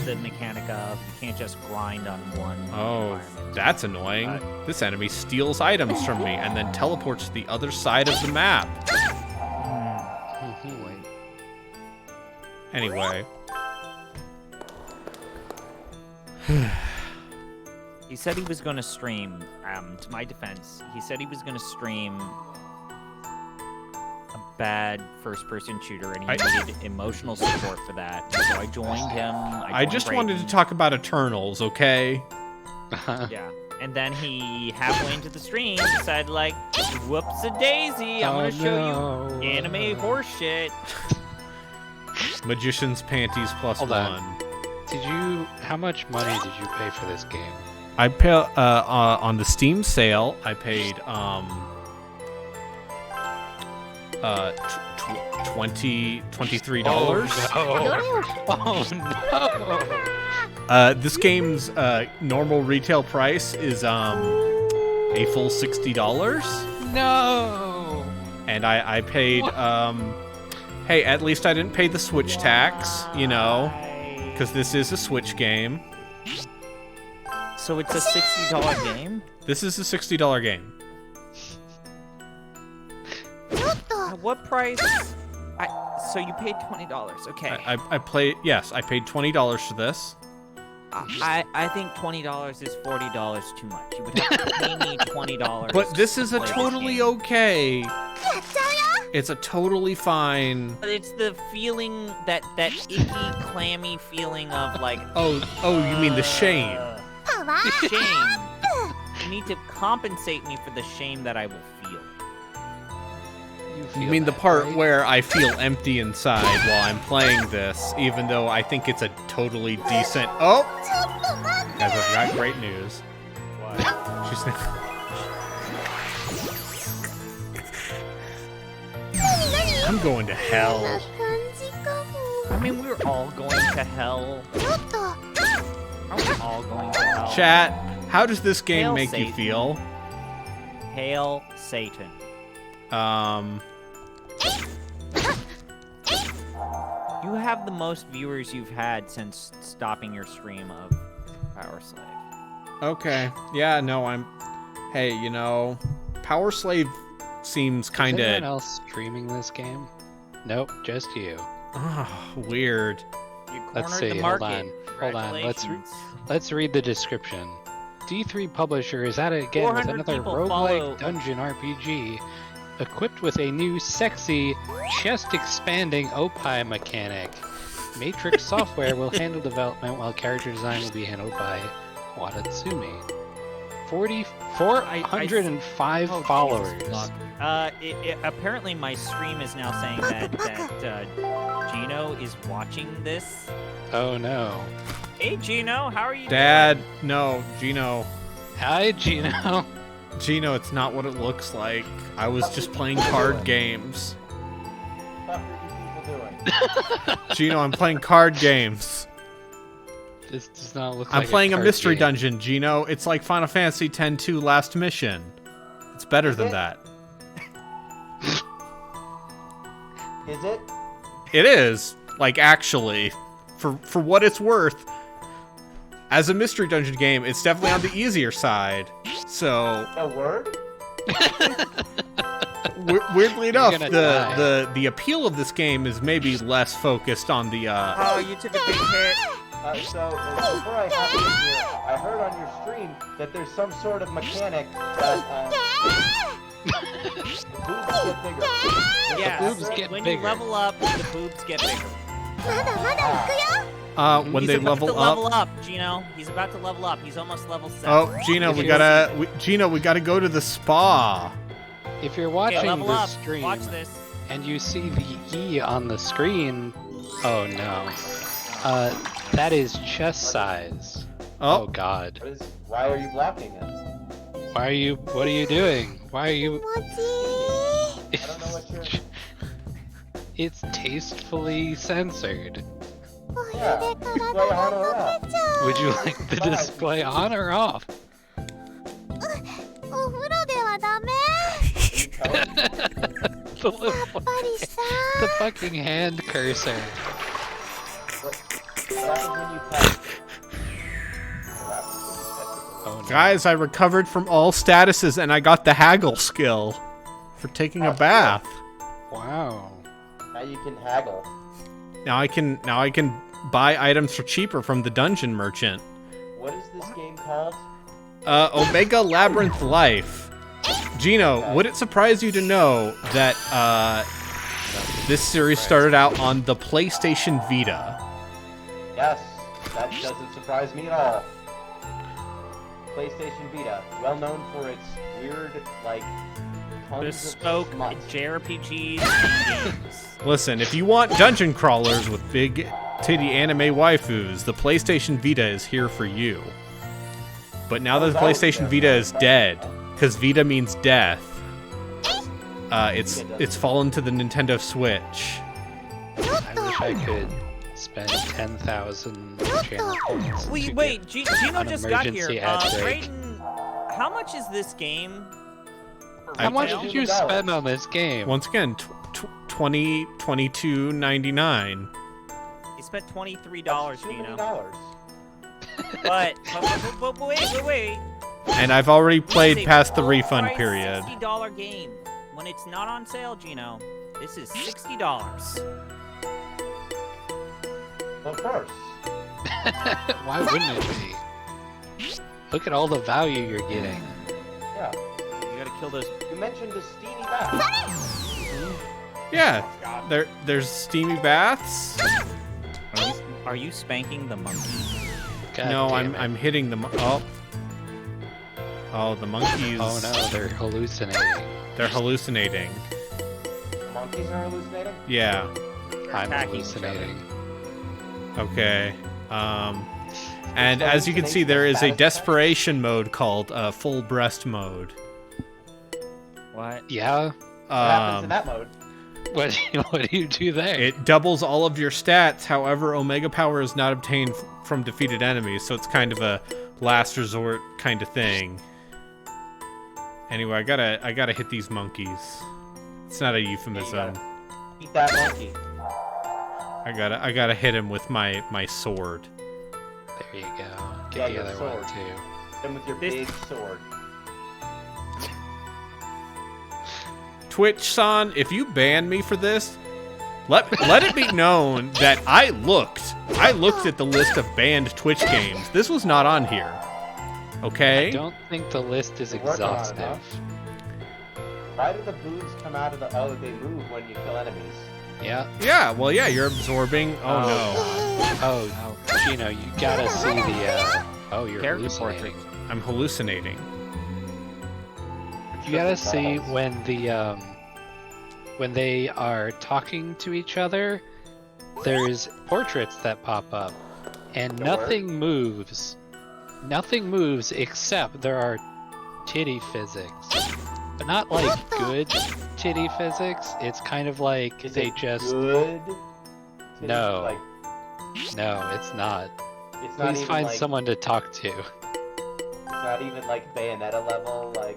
the mechanic of you can't just grind on one. Oh, environment. that's annoying. This enemy steals items from me and then teleports to the other side of the map. Anyway. He said he was going to stream. To my defense, he said he was going to stream a bad first-person shooter, and he needed emotional support for that. And so I joined him. I just wanted to talk about Eternals, okay? Yeah, and then he halfway into the stream said like, "Whoops-a-daisy! I'm Oh, gonna show no. you anime horseshit." Magician's Panties plus Hold one. on. How much money did you pay for this game? I pay on the Steam sale. I paid $23. Oh no! This game's normal retail price is a full $60. No! And I paid hey, at least I didn't pay the Switch tax, you know, because this is a Switch game. So it's a $60 game. This is a $60 game. At what price? So you paid $20. Okay. I paid $20 for this. I think $20 is $40 too much. You would have to pay me $20. But this is a to play totally this game. okay. やっちゃうよ It's a totally fine. But it's the feeling that icky, clammy feeling of like. Oh, you mean the shame? パワー Shame. You need to compensate me for the shame that I will feel. You mean the part where I feel empty inside while I'm playing this, even though I think it's a totally decent. Oh, ちょっと待って guys, I've got great news. She's. I'm going to hell. 感じかも I mean, we're all going to hell. ちょっと Aren't we all going to hell? Chat, how does this game Hail make you Satan. feel? Hail Satan. You have the most viewers you've had since stopping your stream of PowerSlave. Okay. Yeah, no, Hey, you know, PowerSlave seems Is kind anyone of else streaming this game? Nope, just you. weird. You Let's cornered see, the hold market. on, hold on, let's Congratulations. Let's read the description. D3 Publisher is at it again with 400 another people follow- roguelike dungeon RPG, equipped with a new sexy, chest-expanding OPI mechanic. Matrix Software will handle development while character design will be handled by Watatsumi. 405 Oh, followers. Jesus, fuck. Apparently my stream is now saying that Gino is watching this. Oh no. Hey Gino, how are you Dad, no, Gino. Hi, Gino. Gino, it's not what it looks like. I was just playing card games. What are you people doing? Gino, I'm playing card games. This does not look I'm like playing a card mystery game. dungeon, Gino. It's like Final Fantasy X-2 Last Mission. It's better than that. Is it? It is. Like, actually. For what it's worth. As a mystery dungeon game, it's definitely on the easier side. So, A word? weirdly enough, gonna die. the appeal of this game is maybe less focused on the Oh, you took a big hit. So before I hop in here, I heard on your stream that there's some sort of mechanic that boobs get bigger. Yeah, boobs get when bigger. you level up, the boobs get bigger. when He's they about level to up. level up, Gino. He's about to level up. He's almost level 7. Oh, Gino, we gotta go to the spa. If you're Okay, watching level the up. stream Watch this. and you see the E on the screen, oh no. That is chest size. Oh Oh, god. Why are you blocking it? What are you doing? Why are you... I don't know what you're... It's tastefully censored. Yeah, display on or off. Would you like the display on or off? お風呂ではダメ The little- やっぱりさ the fucking hand cursor. What happens when you touch? Oh no. guys, I recovered from all statuses and I got the haggle skill for taking a bath. Wow. Now you can haggle. Now I can buy items for cheaper from the dungeon merchant. What is this game called? Omega Labyrinth Life. Gino, would it surprise you to know that this series started out on the PlayStation Vita? Yes, that doesn't surprise me at all. PlayStation Vita, well known for its weird, like, tons Bespoke of smuts. JRPGs and games. Listen, if you want dungeon crawlers with big titty anime waifus, the PlayStation Vita is here for you. But now that the PlayStation Vita is dead, because Vita means death, it's fallen to the Nintendo Switch. I wish I could spend 10,000 channel points. to Wait, get Gino an just got here. emergency ad break. Brayden, how much is this game? for How much retail? did you spend on this game? Once again, $22.99. He spent $23, Too many Gino. dollars. But wait. And I've already This is played a past the full refund price period. $60 game. When it's not on sale, Gino, this is $60. Of course. Why wouldn't it be? Look at all the value you're getting. Yeah. You gotta kill those. You mentioned a steamy bath. Yeah, there's steamy baths. Are you spanking the monkey? God No, damn it. I'm hitting the oh, the monkeys. Oh no, they're hallucinating. They're hallucinating. Monkeys are hallucinating? Yeah. I'm attacking each hallucinating. Okay. And as you can see, there is a desperation mode called full breast mode. What? Yeah? What happens in that mode? What do you do there? It doubles all of your stats. However, Omega power is not obtained from defeated enemies, so it's kind of a last resort kind of thing. Anyway, I gotta hit these monkeys. It's not a euphemism. Eat that monkey. I gotta hit him with my sword. There you go. Yeah, Get the your other sword. one too. Then with your This- big sword. Twitch-san, if you ban me for this, let it be known that I looked at the list of banned Twitch games. This was not on here. I Okay? don't think the list is You're working on it, exhaustive. huh? Why do the boobs come out of the... Oh, they move when you kill enemies. Yeah. Yeah, well, yeah, you're absorbing. Oh, Oh, Gino, you gotta see the. Oh, you're Character hallucinating. no. I'm hallucinating. You gotta see when they are talking to each other, there's portraits that pop up, and nothing moves. Nothing moves except there are titty physics. But not like good titty physics. It's kind of like Is they it just good? No. Like, no, it's not. it's not Please even find like, someone to talk to. It's not even like Bayonetta level. Like.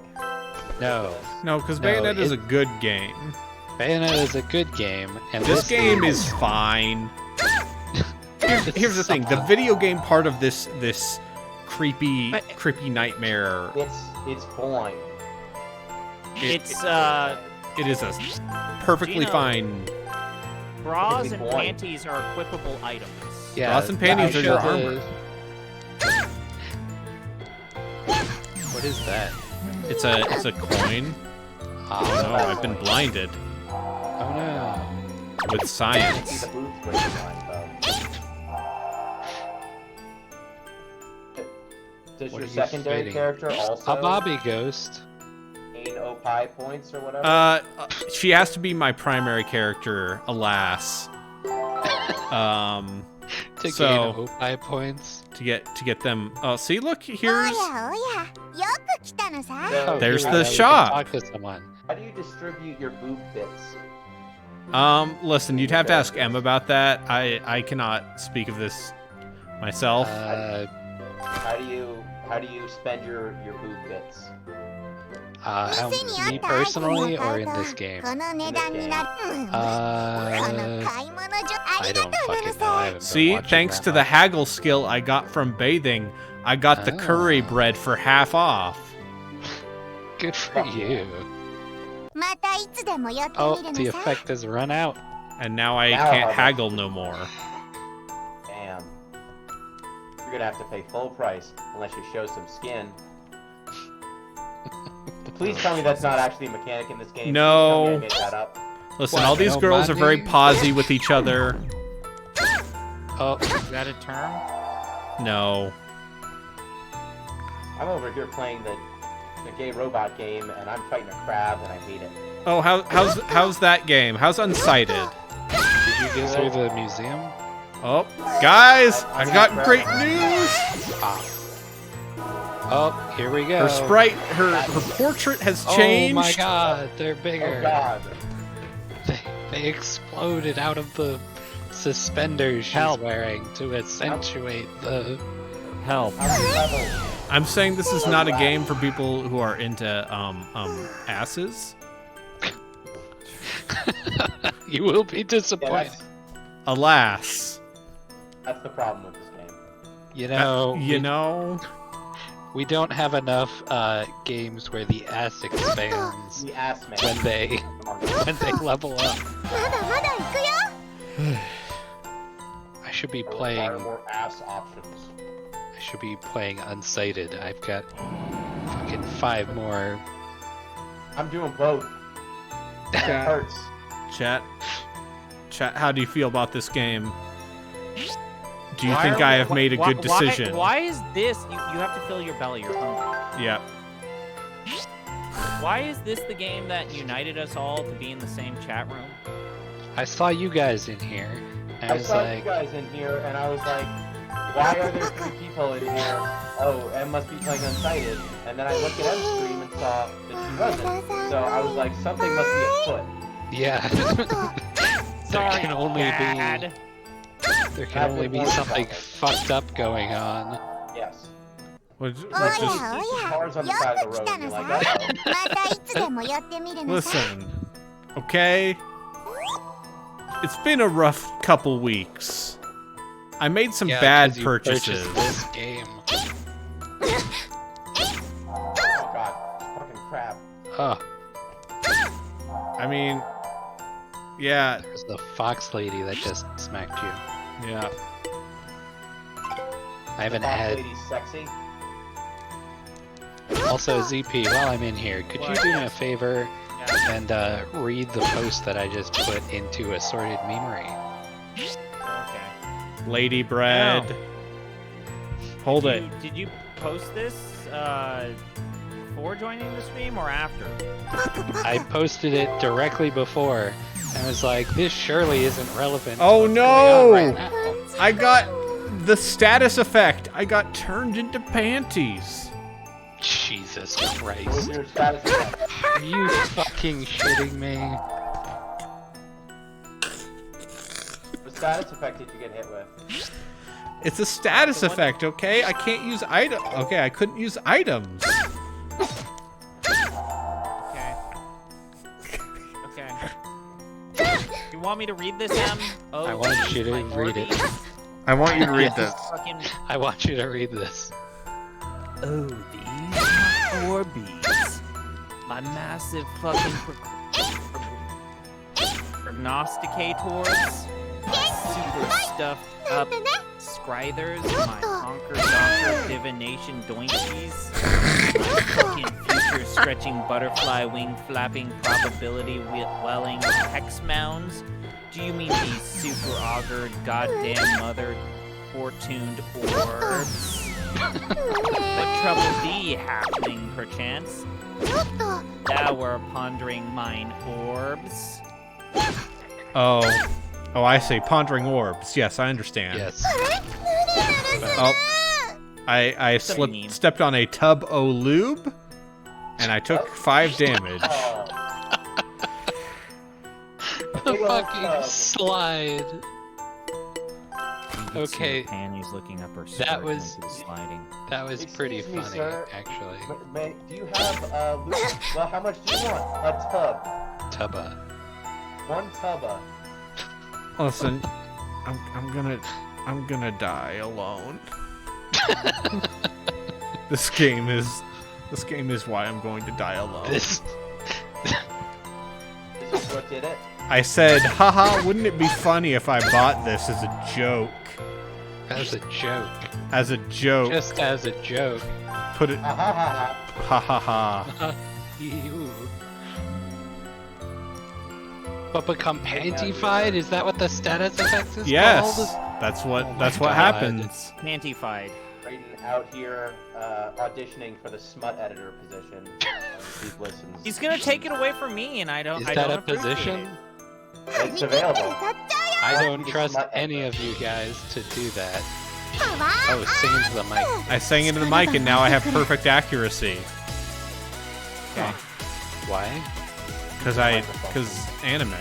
No. No, because No, Bayonetta is a good game. Bayonetta is a good game, and This game is fine. Here's the thing: the video game part of this creepy nightmare. It's boring. It's It is a perfectly Gino. fine. bras It's and boring. panties are equipable items. Yeah, Bras and panties I are your showed armor. What is that? It's a coin. Oh no, I've been blinded Oh no. with See science. the booth breaking line, though. Does What your are you secondary fighting? character also A Bobby Ghost. gain OPI points or whatever? She has to be my primary character, alas. To So- gain OPI points. to get them. Oh, see, look, お here's やおやよく来たのさ So, there's here the we go, we can shop. Talk to someone. How do you distribute your boob bits? Listen, you'd have to ask Em about that. I cannot speak of this myself. How do you spend your boob bits? How, 店にあ me ったアイテム personally を or 買う in と this game? この値段になるこの Uh, 買い物所あ I りが don't とうなの fucking know. I さ haven't been See, watching thanks that to the much. haggle skill I got from bathing, I got the curry Ah. bread for half off. Good for you. またいつでも寄って Oh, みる the のさ effect has run out. And now I Now can't how much? haggle no more. Damn. You're gonna have to pay full price unless you show some skin. Please tell me that's not actually a mechanic in this game. No. Please tell me I made that up. Listen, What, all these no girls are very money? posy with each other. Oh, Is that a term? No. I'm over here playing the gay robot game, and I'm fighting a crab, and I hate it. Oh, how's that game? How's Unsighted? did you get through the museum? Oh, guys, I've got great news. Oh, here we go. Her sprite, her portrait has changed. Oh my god, they're Oh bigger. god. They exploded out of the suspenders she's Help. wearing to accentuate the. Help. How many levels? I'm saying this is not a game for people who are into asses. You will be Yeah, disappointed. Alas. that's the problem with this game. You know, You know. we don't have enough games where the ass expands The ass man. when they level up. まだまだ行くよ I should be I require playing. more ass options. I should be playing Unsighted. I've got fucking 5 more. I'm doing both. It hurts. Chat, how do you feel about this game? Do you Why think are I we- have made a why- good decision? Why is this? You have to fill your belly. You're hungry. Yeah. Why is this the game that united us all to be in the same chat room? I saw you guys in here. And I I was saw you like, guys in here, and I was like, why are there 3 people in here? Oh, Em must be playing Unsighted. And then I looked at Em's stream and saw that she wasn't. So I was like, something must be afoot. yeah. Sorry, can only be- Dad. There can That's only what be Warren something felt fucked up going on. Yes. We'llお just やおや Cars on the よ side of く the 来た road. の You're さ like, ま uh-oh. たいつでも寄ってみるのさ listen. Okay. It's been a rough couple weeks. I made some Yeah, bad 'cause you purchases. purchased this game. Oh god. Fucking crap. Oh, I mean, yeah, there's the fox lady that just smacked you. yeah. I haven't Fox had. lady's sexy. Also, ZP, while I'm in here, could you do me a favor and read the post that I just put into Assorted Memory? Okay. Lady bread. Hold it. Did you post this before joining the stream or after? I posted it directly before. I was like, this surely isn't relevant. to Oh what's no! going on right now. I got the status effect. I got turned into panties. Jesus What's Christ. your status effect? Are you fucking shitting me? What status effect did you get hit with? It's a status effect, okay? I can't use item. Okay, I couldn't use items. Okay. Okay. You want me to read this, Em? Oh, I want you to read it. I want you to read Yes. Fucking... I want you to read this. Oh, these are Orbeez. My massive fucking prognosticators. My super stuffed up Scrithers. My conquer docker divination doinkies. My fucking future stretching butterfly wing flapping probability welling hex mounds. Do you mean these super augured goddamn mother fortuned orbs? What trouble thee happening, perchance? Thou were pondering mine orbs. Oh, I see. Pondering orbs. Yes, I understand. Yes. Oh, I stepped on a tub o lube, and I took 5 damage. The fucking slide. You can see Okay. the panties looking up her That skirt was- into the sliding. That was pretty Excuse me, funny, sir. actually. Man, do you have loot? Well, how much do you want? A tub. Tubba. 1 tubba. Listen, I'm gonna die alone. This game is why I'm going to die alone. This. This is what did it? I said, haha, wouldn't it be funny if I bought this as a joke? As a joke. As a joke. Just as a joke. Put it, Ha ha ha ha ha ha. Ew. But become pantified? Is that what the status effect is Yes, called? that's what Oh my God. happens. Pantified. Right out here auditioning for the smut editor position. He listens. He's gonna take it away from me, and I don't. Is I that don't a appreciate position? it. It's available. I don't Be trust smut any editor. of you guys to do that. Oh, sing into the mic. I sang into the mic and now I have perfect accuracy. Okay. Why? Cause anime.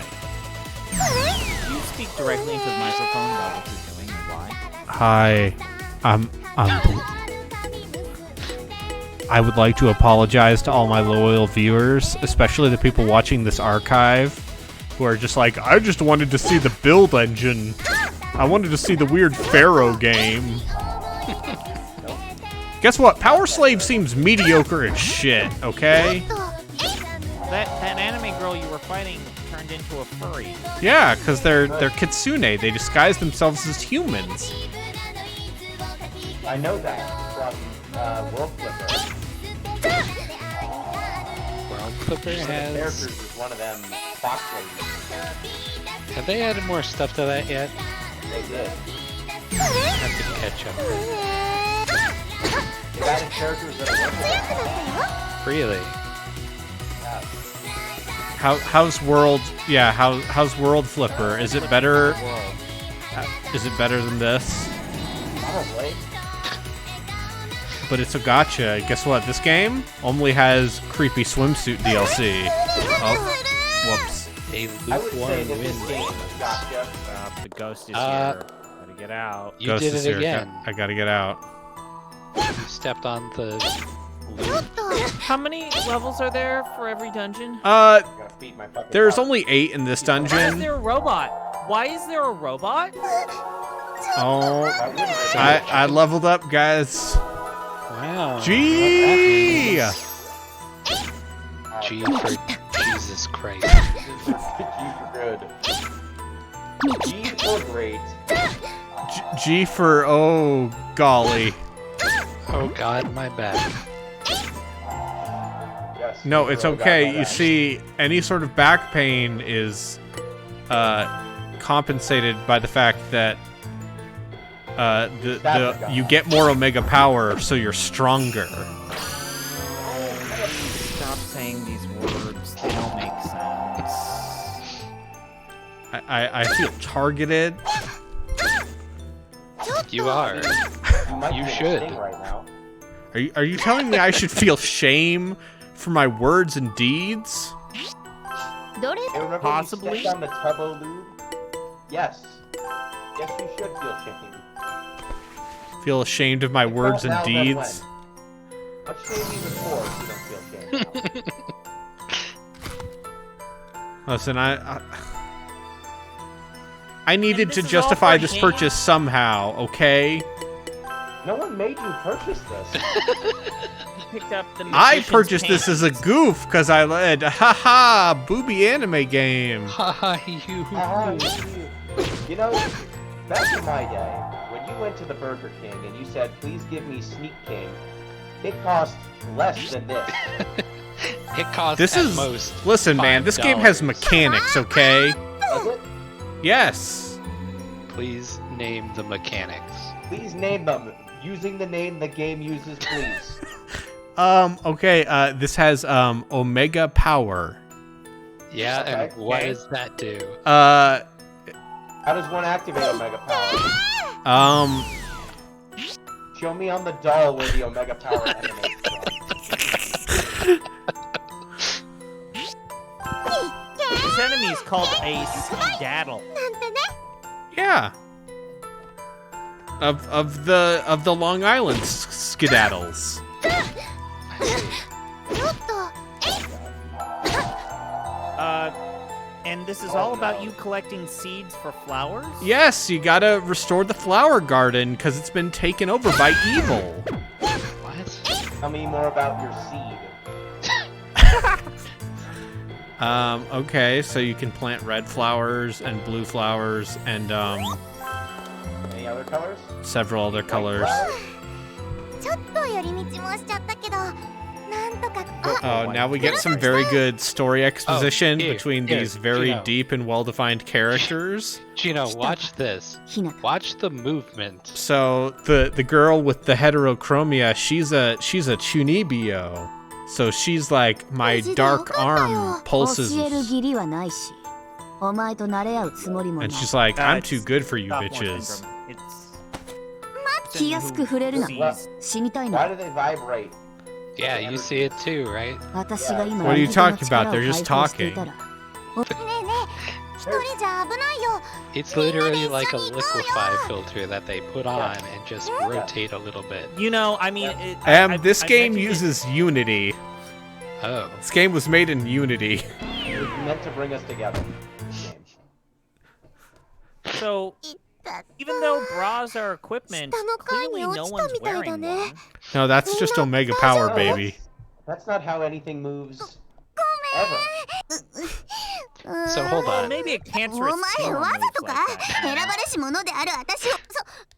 You speak directly into the microphone about what you're doing and why. Hi, I would like to apologize to all my loyal viewers, especially the people watching this archive, who are just like, I just wanted to see the build engine. I wanted to see the weird Pharaoh game. Guess what? PowerSlave seems mediocre as shit, okay? That anime girl you were fighting turned into a furry. Yeah, because they're kitsune. They disguise themselves as humans. I know that from World Flipper. World Flipper One of the has... characters was one of them fox ladies. Have they added more stuff to that yet? They did. I have to catch up. They added characters that are worth Really? How's World? Yeah, how's World Flipper? Is it better? World. Is it better than this? Probably. But it's a gotcha. Guess what? This game only has creepy swimsuit DLC. Oh, whoops. A I would say lukewarm that this wind. game gotcha. The ghost is Uh, here. Gotta get out. You Ghost did is it here. again. I gotta get out. You stepped on the loop. How many levels are there for every dungeon? I gotta feed my fucking There's dog. only 8 in this Why is dungeon. there a robot? Why is there a robot? Oh, Why wouldn't there be? I leveled up, guys. Wow. Gee! G for Jesus Christ. G for good. G for great. G for oh golly. Oh God, my back. Yes. No, it's G for okay. God, my You bad. see, any sort of back pain is compensated by the fact that you get more Omega power, so you're stronger. I feel targeted. You are. You might You be should. sting right now. Are you telling me I should feel shame for my words and deeds? どれ Hey, remember Possibly. when you stepped on the turbo lube? Yes. Yes, you should feel shame. Feel ashamed of my words and Now, then deeds? when? Let's shame you before so you don't feel shame now. Listen, I needed this to is all justify for this him? purchase somehow, okay? No one made you purchase this. You picked up the I magician's purchased this as a pants. goof because I led, haha, booby anime game. Haha, you. You know, back in my day, when you went to the Burger King and you said, please give me Sneak King, it cost less than this. It costs This at is most. listen, man. This game has $5. mechanics, okay? Does it? Yes. Please name the mechanics. Please name them. Using the name the game uses, please. Okay. This has Omega Power. Yeah, Okay, and what okay. does that do? How does one activate Omega Power? Show me on the doll where the Omega Power emanates from. This enemy is called a skedaddle. なんてね Yeah. Of the Long Island skedaddles. ちょっと And this is all about you collecting seeds for flowers? Yes, you gotta restore the flower garden because it's been taken over by evil. What? Tell me more about your seed. Okay, so you can plant red flowers and blue flowers and Any other colors? several other White colors. flowers? ちょっと寄り道もしちゃったけどなんとか Oh, now we get some very good story exposition here, between here, these very Gino. deep and well-defined characters. Gino, watch this. ひなた Watch the movement. So the girl with the heterochromia, she's a Chunibyo. So she's like my dark arm pulses. 教える義理はないしお前と慣れ合うつもりもない And she's like, I'm too It's good for you Sophomore bitches. syndrome. It's 気安く触れるな sees- 死にたい Why な do they vibrate? Yeah, you see it too, right? 私が今 What are you 人の talking about? 力を They're just 解放してい talking. たらねえねえ一人じゃ危ないよ It's literally like a liquefy filter that they put on and just rotate a little bit. You know, I mean, This I game mentioned it- uses Unity. Oh. This game was made in Unity. It was meant to bring us together. So, even though bras are equipment, 下の階 clearly に落 no ちた one's みたいだ wearing ね one. No, that's just Omega Power, baby. That's not how anything moves. Ever. So hold Well, on. maybe a お cancerous 前 tumor わざ moves とか like that. 選ばれし者である私を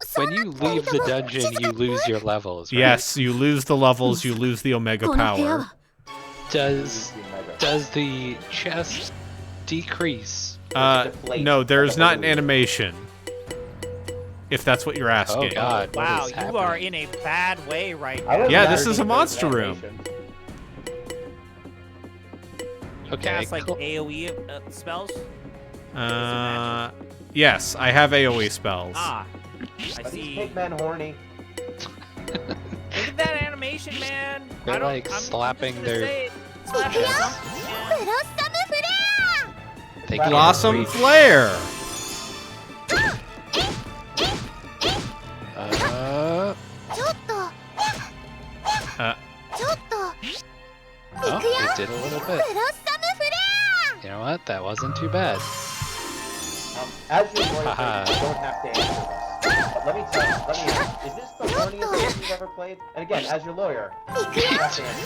そ When you leave the dungeon, you lose your levels, right? Yes, you lose the levels, you lose the Omega この部屋 Power. は Does The Omega. does the chest decrease? No, there's not an animation. If that's what you're Oh asking. god, what Wow, is you happening? are in a bad way right I now. would Yeah, rather this is do a monster room. animations. Okay, Cast like cool. AoE spells? Yes, I have AoE spells. Ah, I Are these see. pigmen horny? Look at that animation, man. They're I don't, like I'm slapping just gonna their- say it. Slapping something, ブ man. ロッサムフレア They can't Blossom reach. Flare! Uh, ちょっと Uh, ちょっと oh, it did a little ブ bit. ロッサムフレ You know what? That wasn't too bad. As your lawyer, Haha. you don't have to answer this. But let me tell you, is this the horniest game you've ever played? And again, as your lawyer, you don't have to answer this.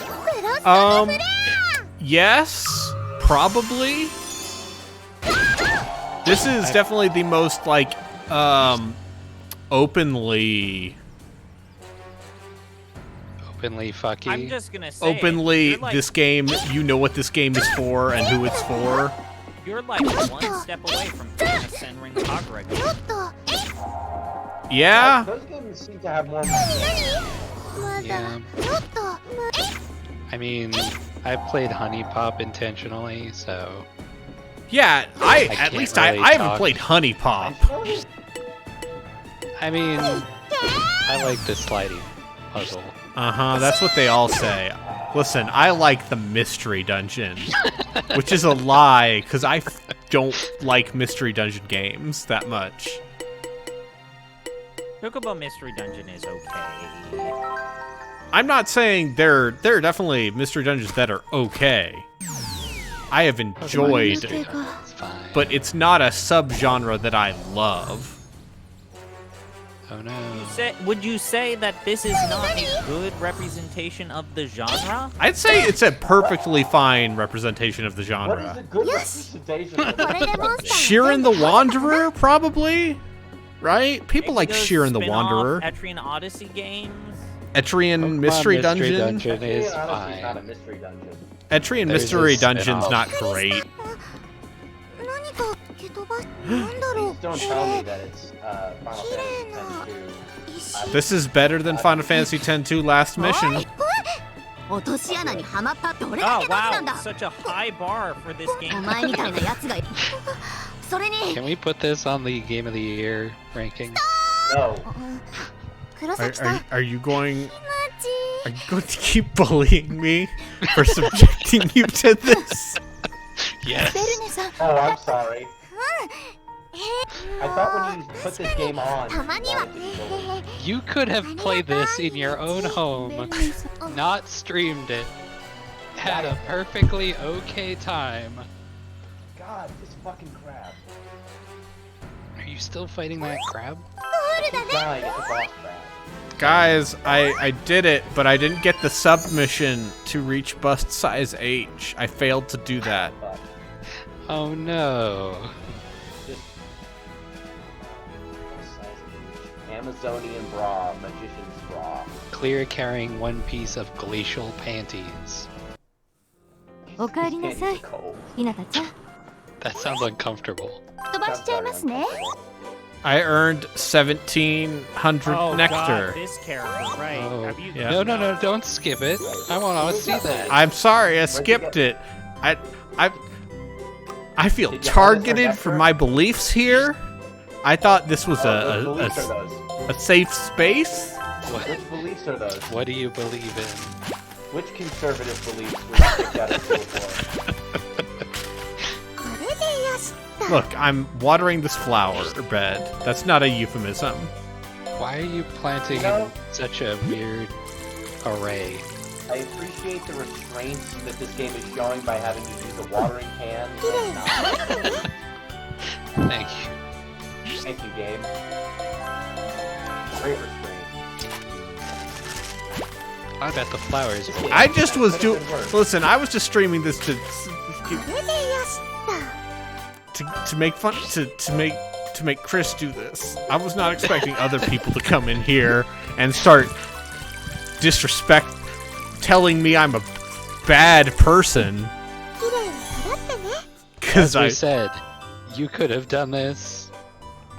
アブロッサムフレ yes, probably. This is definitely the most, like, openly Openly fucky. I'm just gonna say. openly you're like, this game, you know what this game is for and who it's for. You're like one step away from getting a Senring Kagura ちょ game. っと Yeah? Those games seem to have more. まだ Yeah. ちょっと I mean, I played Honey Pop intentionally, so Yeah, I at can't least really I haven't talk. played Honey Pop. I mean, I like the sliding puzzle. Uh-huh, that's what they all say. Listen, I like the Mystery Dungeon, which is a lie, because I don't like Mystery Dungeon games that much. Chocobo Mystery Dungeon is okay. I'm not saying there are definitely Mystery Dungeons that are okay. I have enjoyed, It's fine. but it's not a subgenre that I love. Oh no. Would you say that this is not a good representation of the genre? I'd say it's a perfectly fine representation of the What is genre. a good representation of これでモンスター Sheeran the Wanderer, probably? Right? People like Those Sheeran the spin-off Wanderer. Etrian Odyssey games. Etrian Pokemon Mystery Dungeon. Dungeon is honestly not a fine. mystery dungeon. Etrian There's Mystery a Dungeon's spin-off. not great. 何か蹴飛ばしなんだろう Please don't tell me that it's Final Fantasy X-2. This is better than Final Fantasy X-2 Last Mission. 落とし穴にはまったどれだ Oh けのやつなん wow, だ such a high bar for this お game. 前みたいなやつがそれに Can we put this on the Game of the Year ranking? No. 黒崎さん Are you going to keep bullying me for subjecting you to this? ベル Yes. ネさん Oh, I'm sorry. I thought when you put this game on, たまには You could have played this in your own home, not streamed it, had a perfectly okay time. God, this fucking crab. Are you still fighting that crab? Keep dying at the boss crab. Guys, I did it, but I didn't get the submission to reach bust size H. I failed to do that. But Oh no. just Amazonian bra, magician's bra. Clear carrying one piece of glacial panties. おかえりなさい It's cold. ひなたちゃん That sounds uncomfortable. 飛ばしちゃいますね I earned 1,700 Oh nectar. god, this character, right? Oh. Have you Yeah. No, don't skip it. I want to see that. I'm sorry, I skipped it. I feel targeted for my beliefs here. I thought this was Which beliefs are those? a safe space. Which beliefs are those? What do you believe in? Which conservative beliefs were you kicked out of school for? これでよし Look, I'm watering this flower bed. That's not a euphemism. Why are you planting No. in such a weird array? I appreciate the restraints that this game is showing by having to use a watering can and not. Thank you. Thank you, game. Great restraint. I bet the flowers. I just was Could've doing. been worse. Listen, I was just streaming this to これでよし to make fun to make Chris do this. I was not expecting other people to come in here and start telling me I'm a bad person きれいに洗ってね because As we I said, you could have done this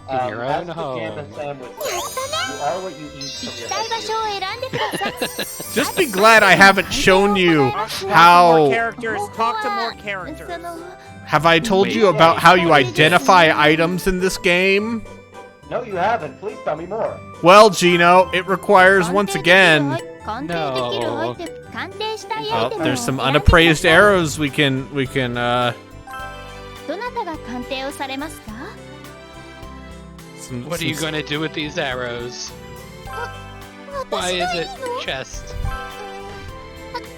in your own That's the home. Gambit sandwich. You are what you eat 行 from き your たい場 head. 所を選んでください just be glad I haven't shown you Talk to more how characters. Talk to more characters. その have I told you about how you identify items in this game? No, you haven't. Please tell me more. Well, Gino, it requires once again. 鑑定できるアイテム鑑定したいアイ Oh, テムを there's some 選んでください unappraised arrows we can どなたが鑑定をされますか some, What are you some- going to do with these arrows? Why 私 is がいい it の chest?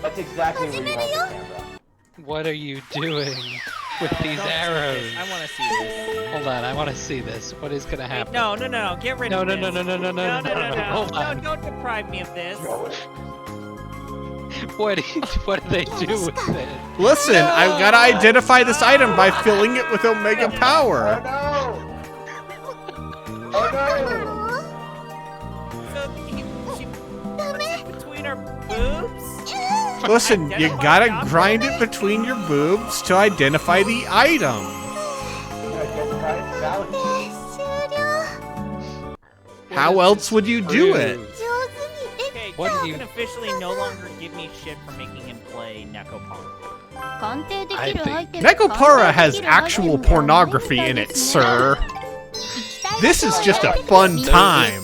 That's exactly where you want the camera. What are you doing with these arrows? I want to see this. Hold on, I want to see this. What is going to Wait, happen? no, get rid No, of no, this. no, no, no, no, no, no, no, no, hold no, on. don't deprive me of this. What do they do with it? Listen, I've got to identify this item by filling it with Omega Oh Power. no! Oh no! So she puts it between her boobs? Listen, you gotta grind it between your boobs to identify the item. Valid. 終了 How else would you do it? 上手にで Okay, What you do you- can officially no longer give me shit for making him play Neko Park. 鑑定できるアイテム Necopara has actual pornography in it, sir. This is just a fun time.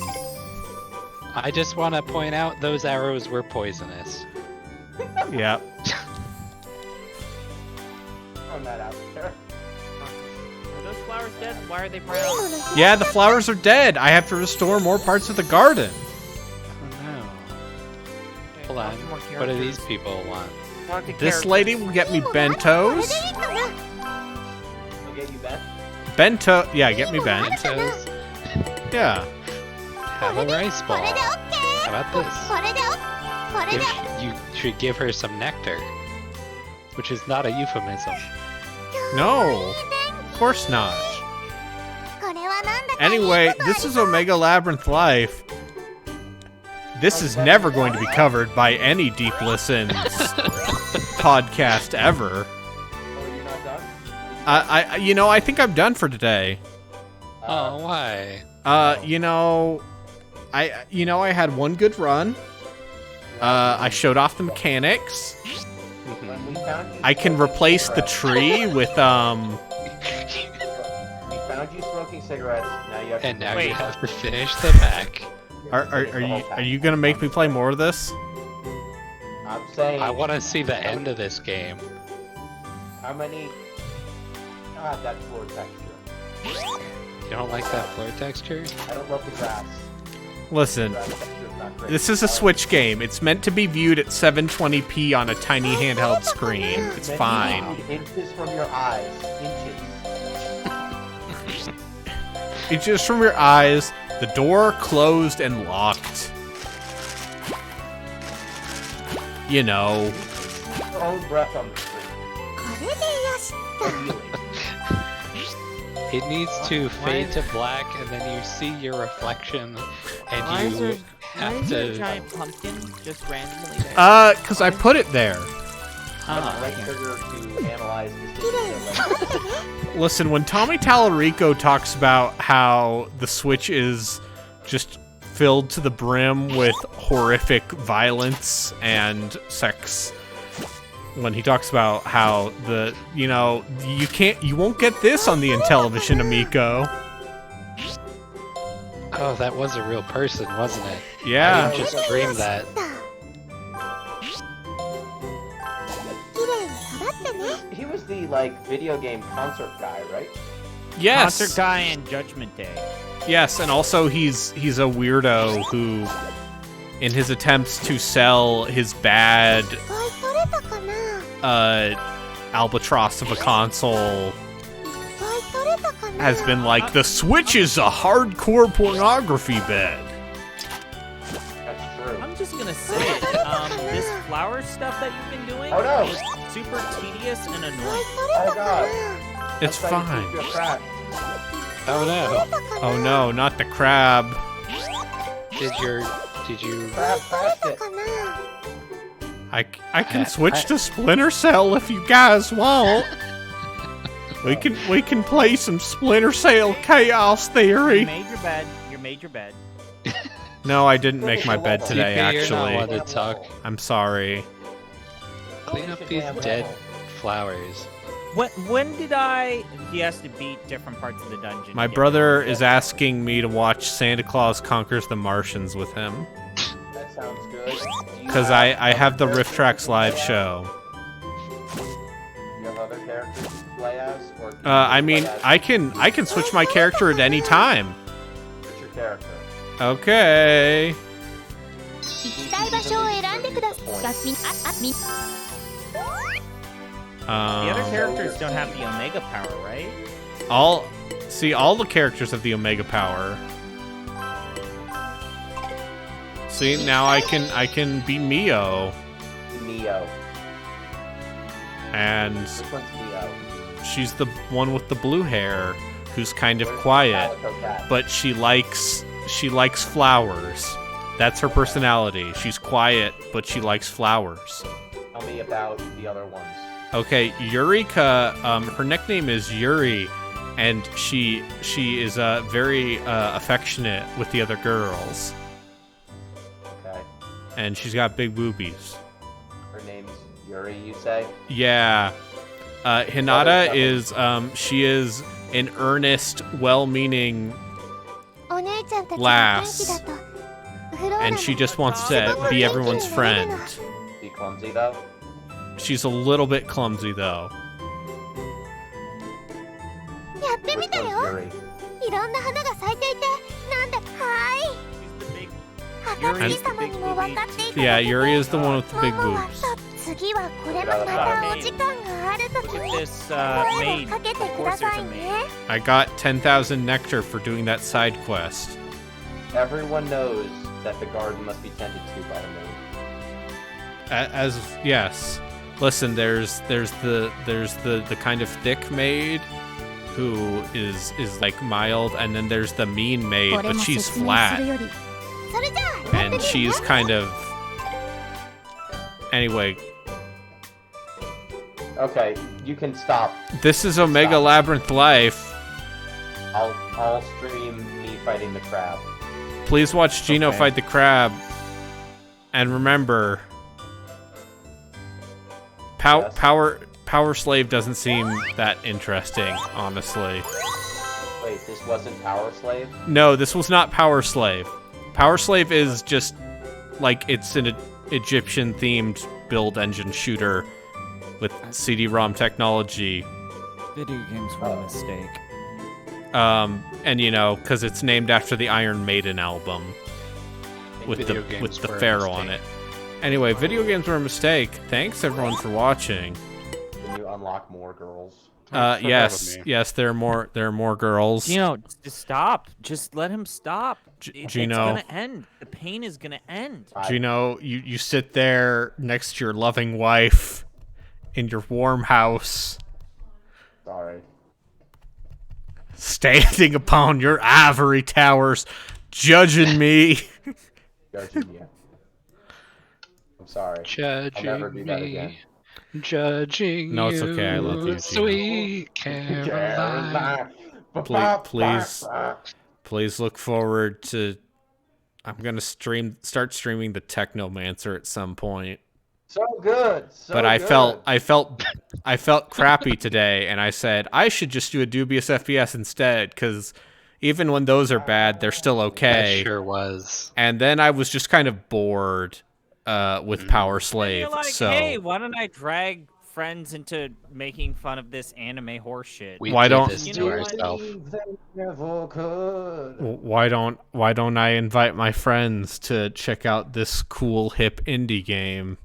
I just want to point out those arrows were poisonous. Yep. Throwing that out there. Are those flowers dead? Why are they brown? Yeah, the flowers are dead. I have to restore more parts of the garden. Oh no. Okay, Hold on. talk to more What do these characters. people want? Talk to This characters. lady will get me bentos. I'll get you back. Bento, yeah, get me bent. Mentos? Yeah. Have a rice ball. How about this? これでこれで You should give her some nectar. Which is not a euphemism. No, of course not. これはなんだかいい Anyway, ことあり this is Omega Labyrinth Life. This is never going to be covered by any Deep Listens podcast ever. Oh, you're not done? I think I'm done for today. Oh, why? I had one good run. I showed off the mechanics. When we found you I can smoking replace the cigarettes- tree with We found you smoking cigarettes. Now you have to. And now Wait. you have to finish the back. Are you gonna make me play more of this? I'm saying. I want to see the end of this game. How many? God, that floor texture. You don't like that floor texture? I don't love the grass. Listen, Grass texture is not great. this is a Switch game. It's meant to be viewed at 720p on a tiny handheld screen. It's Maybe fine. Inches from your eyes. Inches. It's just from your eyes. The door closed and locked. You know. Your own breath on the screen. これでよし Feeling. It needs to fade to black, and then you see your reflection, and Why is there, you why have is there a to. giant pumpkin just randomly there? Cause I put it there. Ah, Right okay. trigger to analyze this. Listen, when Tommy Tallarico talks about how the Switch is just filled to the brim with horrific violence and sex, when he talks about how you won't get this on the Intellivision Amico. Oh, that was a real person, wasn't it? I Yeah. didn't just dream that. 綺麗に育ってね He was the video game concert guy, right? Yes. Concert guy and Judgment Day. Yes, and also he's a weirdo who, in his attempts to sell his bad いっぱい取れたかないっ albatross of a console, ぱい取れたかな has been like, the Switch is a hardcore pornography bed. That's true. I'm just gonna say it. This flower stuff that you've been doing Oh, no. is super tedious and いっぱい annoying. 取れたか It's That's how you fine. keep your crack. Oh no! Oh no, not the crab. Did you? Crab crashed な it. かな I can switch to Splinter Cell if you guys want. We can play some Splinter Cell Chaos You Theory. made your bed. You made your bed. No, I didn't make my bed today, TP, you're not actually. allowed to talk. I'm sorry. Clean up these dead flowers. When did he has to beat different parts of the dungeon? My to get brother rid of is asking me to watch Santa Claus Conquers the Martians with him. That sounds good. Do you Because I have the Rift Tracks live show. Do you have other characters to play as? Or do you I mean, play as- I can switch my character at any time. What's your character? Okay. 行きたい場所を選んでくださいみ The other Um, characters don't have the Omega power, right? all the characters have the Omega power. See, now I can be Mio, Neo. and Which one's Neo? she's the one with the blue hair who's kind of quiet, Calico Cat. but she likes flowers. That's her personality. She's quiet, but she likes flowers. Tell me about the other ones. Okay, Eureka, her nickname is Yuri, and she is very affectionate with the other girls, Okay. and she's got big boobies. Her name's Yuri, you say? Yeah. Hinata is, she is an earnest, well-meaning お姉ちゃんたちが元気 lass. だとフローラ And も she just wants to be everyone's friend. Be clumsy though? She's a little bit clumsy, though. やってみ Which た one's よ Yuri? いろんな花が咲いていてなんだは Yuri い is the 墓 big 月様にも分かっていただけ Yeah, で Yuri is the one with the big ママは boobs. 次はこれもまたお時間があるとき Look に at this 声 maid. をかけて Of くだ course さ there's い a ね maid. I got 10,000 nectar for doing that side quest. Everyone knows that the garden must be tended to by a maid. As yes. Listen, there's the kind of thick maid who is like mild, and then there's the mean maid, これ but も she's 説明す flat, るよりそれじゃあやって and みるね she's kind of anyway. Okay, you can stop. This is Omega Stop. Labyrinth Life. I'll stream me fighting the crab. Please watch Gino Okay. fight the crab, and remember, Yes. PowerSlave doesn't seem that interesting, honestly. Wait, this wasn't PowerSlave? No, this was not PowerSlave. PowerSlave is just like it's an Egyptian-themed build engine shooter with CD-ROM technology. Video games were a mistake. And you know, because it's named after the Iron Maiden album with Video the games were a pharaoh on it. mistake. Anyway, video games were a mistake. Thanks everyone for watching. Can you unlock more girls? Yes, there are more girls. Gino, just stop. Just let him stop. It's Gino. gonna end. The pain is gonna end. Gino, you sit there next to your loving wife in your warm house, Sorry. standing upon your ivory towers, judging me. Judging you. I'm sorry. I'll never do that again. Judging No, it's okay, I love you, Gino. Sweet Caroline. Please look forward to. I'm gonna start streaming the Technomancer at some point. So good. So But I good. felt crappy today, and I said I should just do a dubious FPS instead, because even when those are bad, they're still okay. That sure was. And then I was just kind of bored with PowerSlave. You're like, So hey, why don't I drag friends into making fun of this anime horseshit? We Why did don't- this You to know what? ourselves? Never could. why don't I invite my friends to check out this cool hip indie game?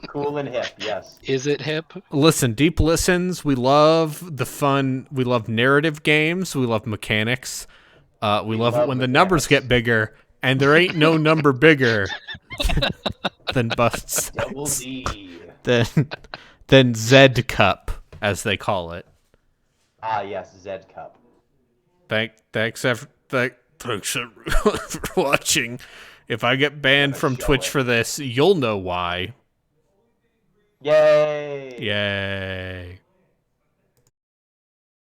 Cool and hip, yes. Is it hip? Listen, Deep Listens, we love the fun, we love narrative games, we love mechanics. We love it when the numbers get bigger, and there ain't no number bigger than Bust Double D. than Z Cup, as they call it. Ah, yes, Zed Cup. Thanks everyone for watching. If I get banned from Twitch for this, you'll know why. Yay! Yay.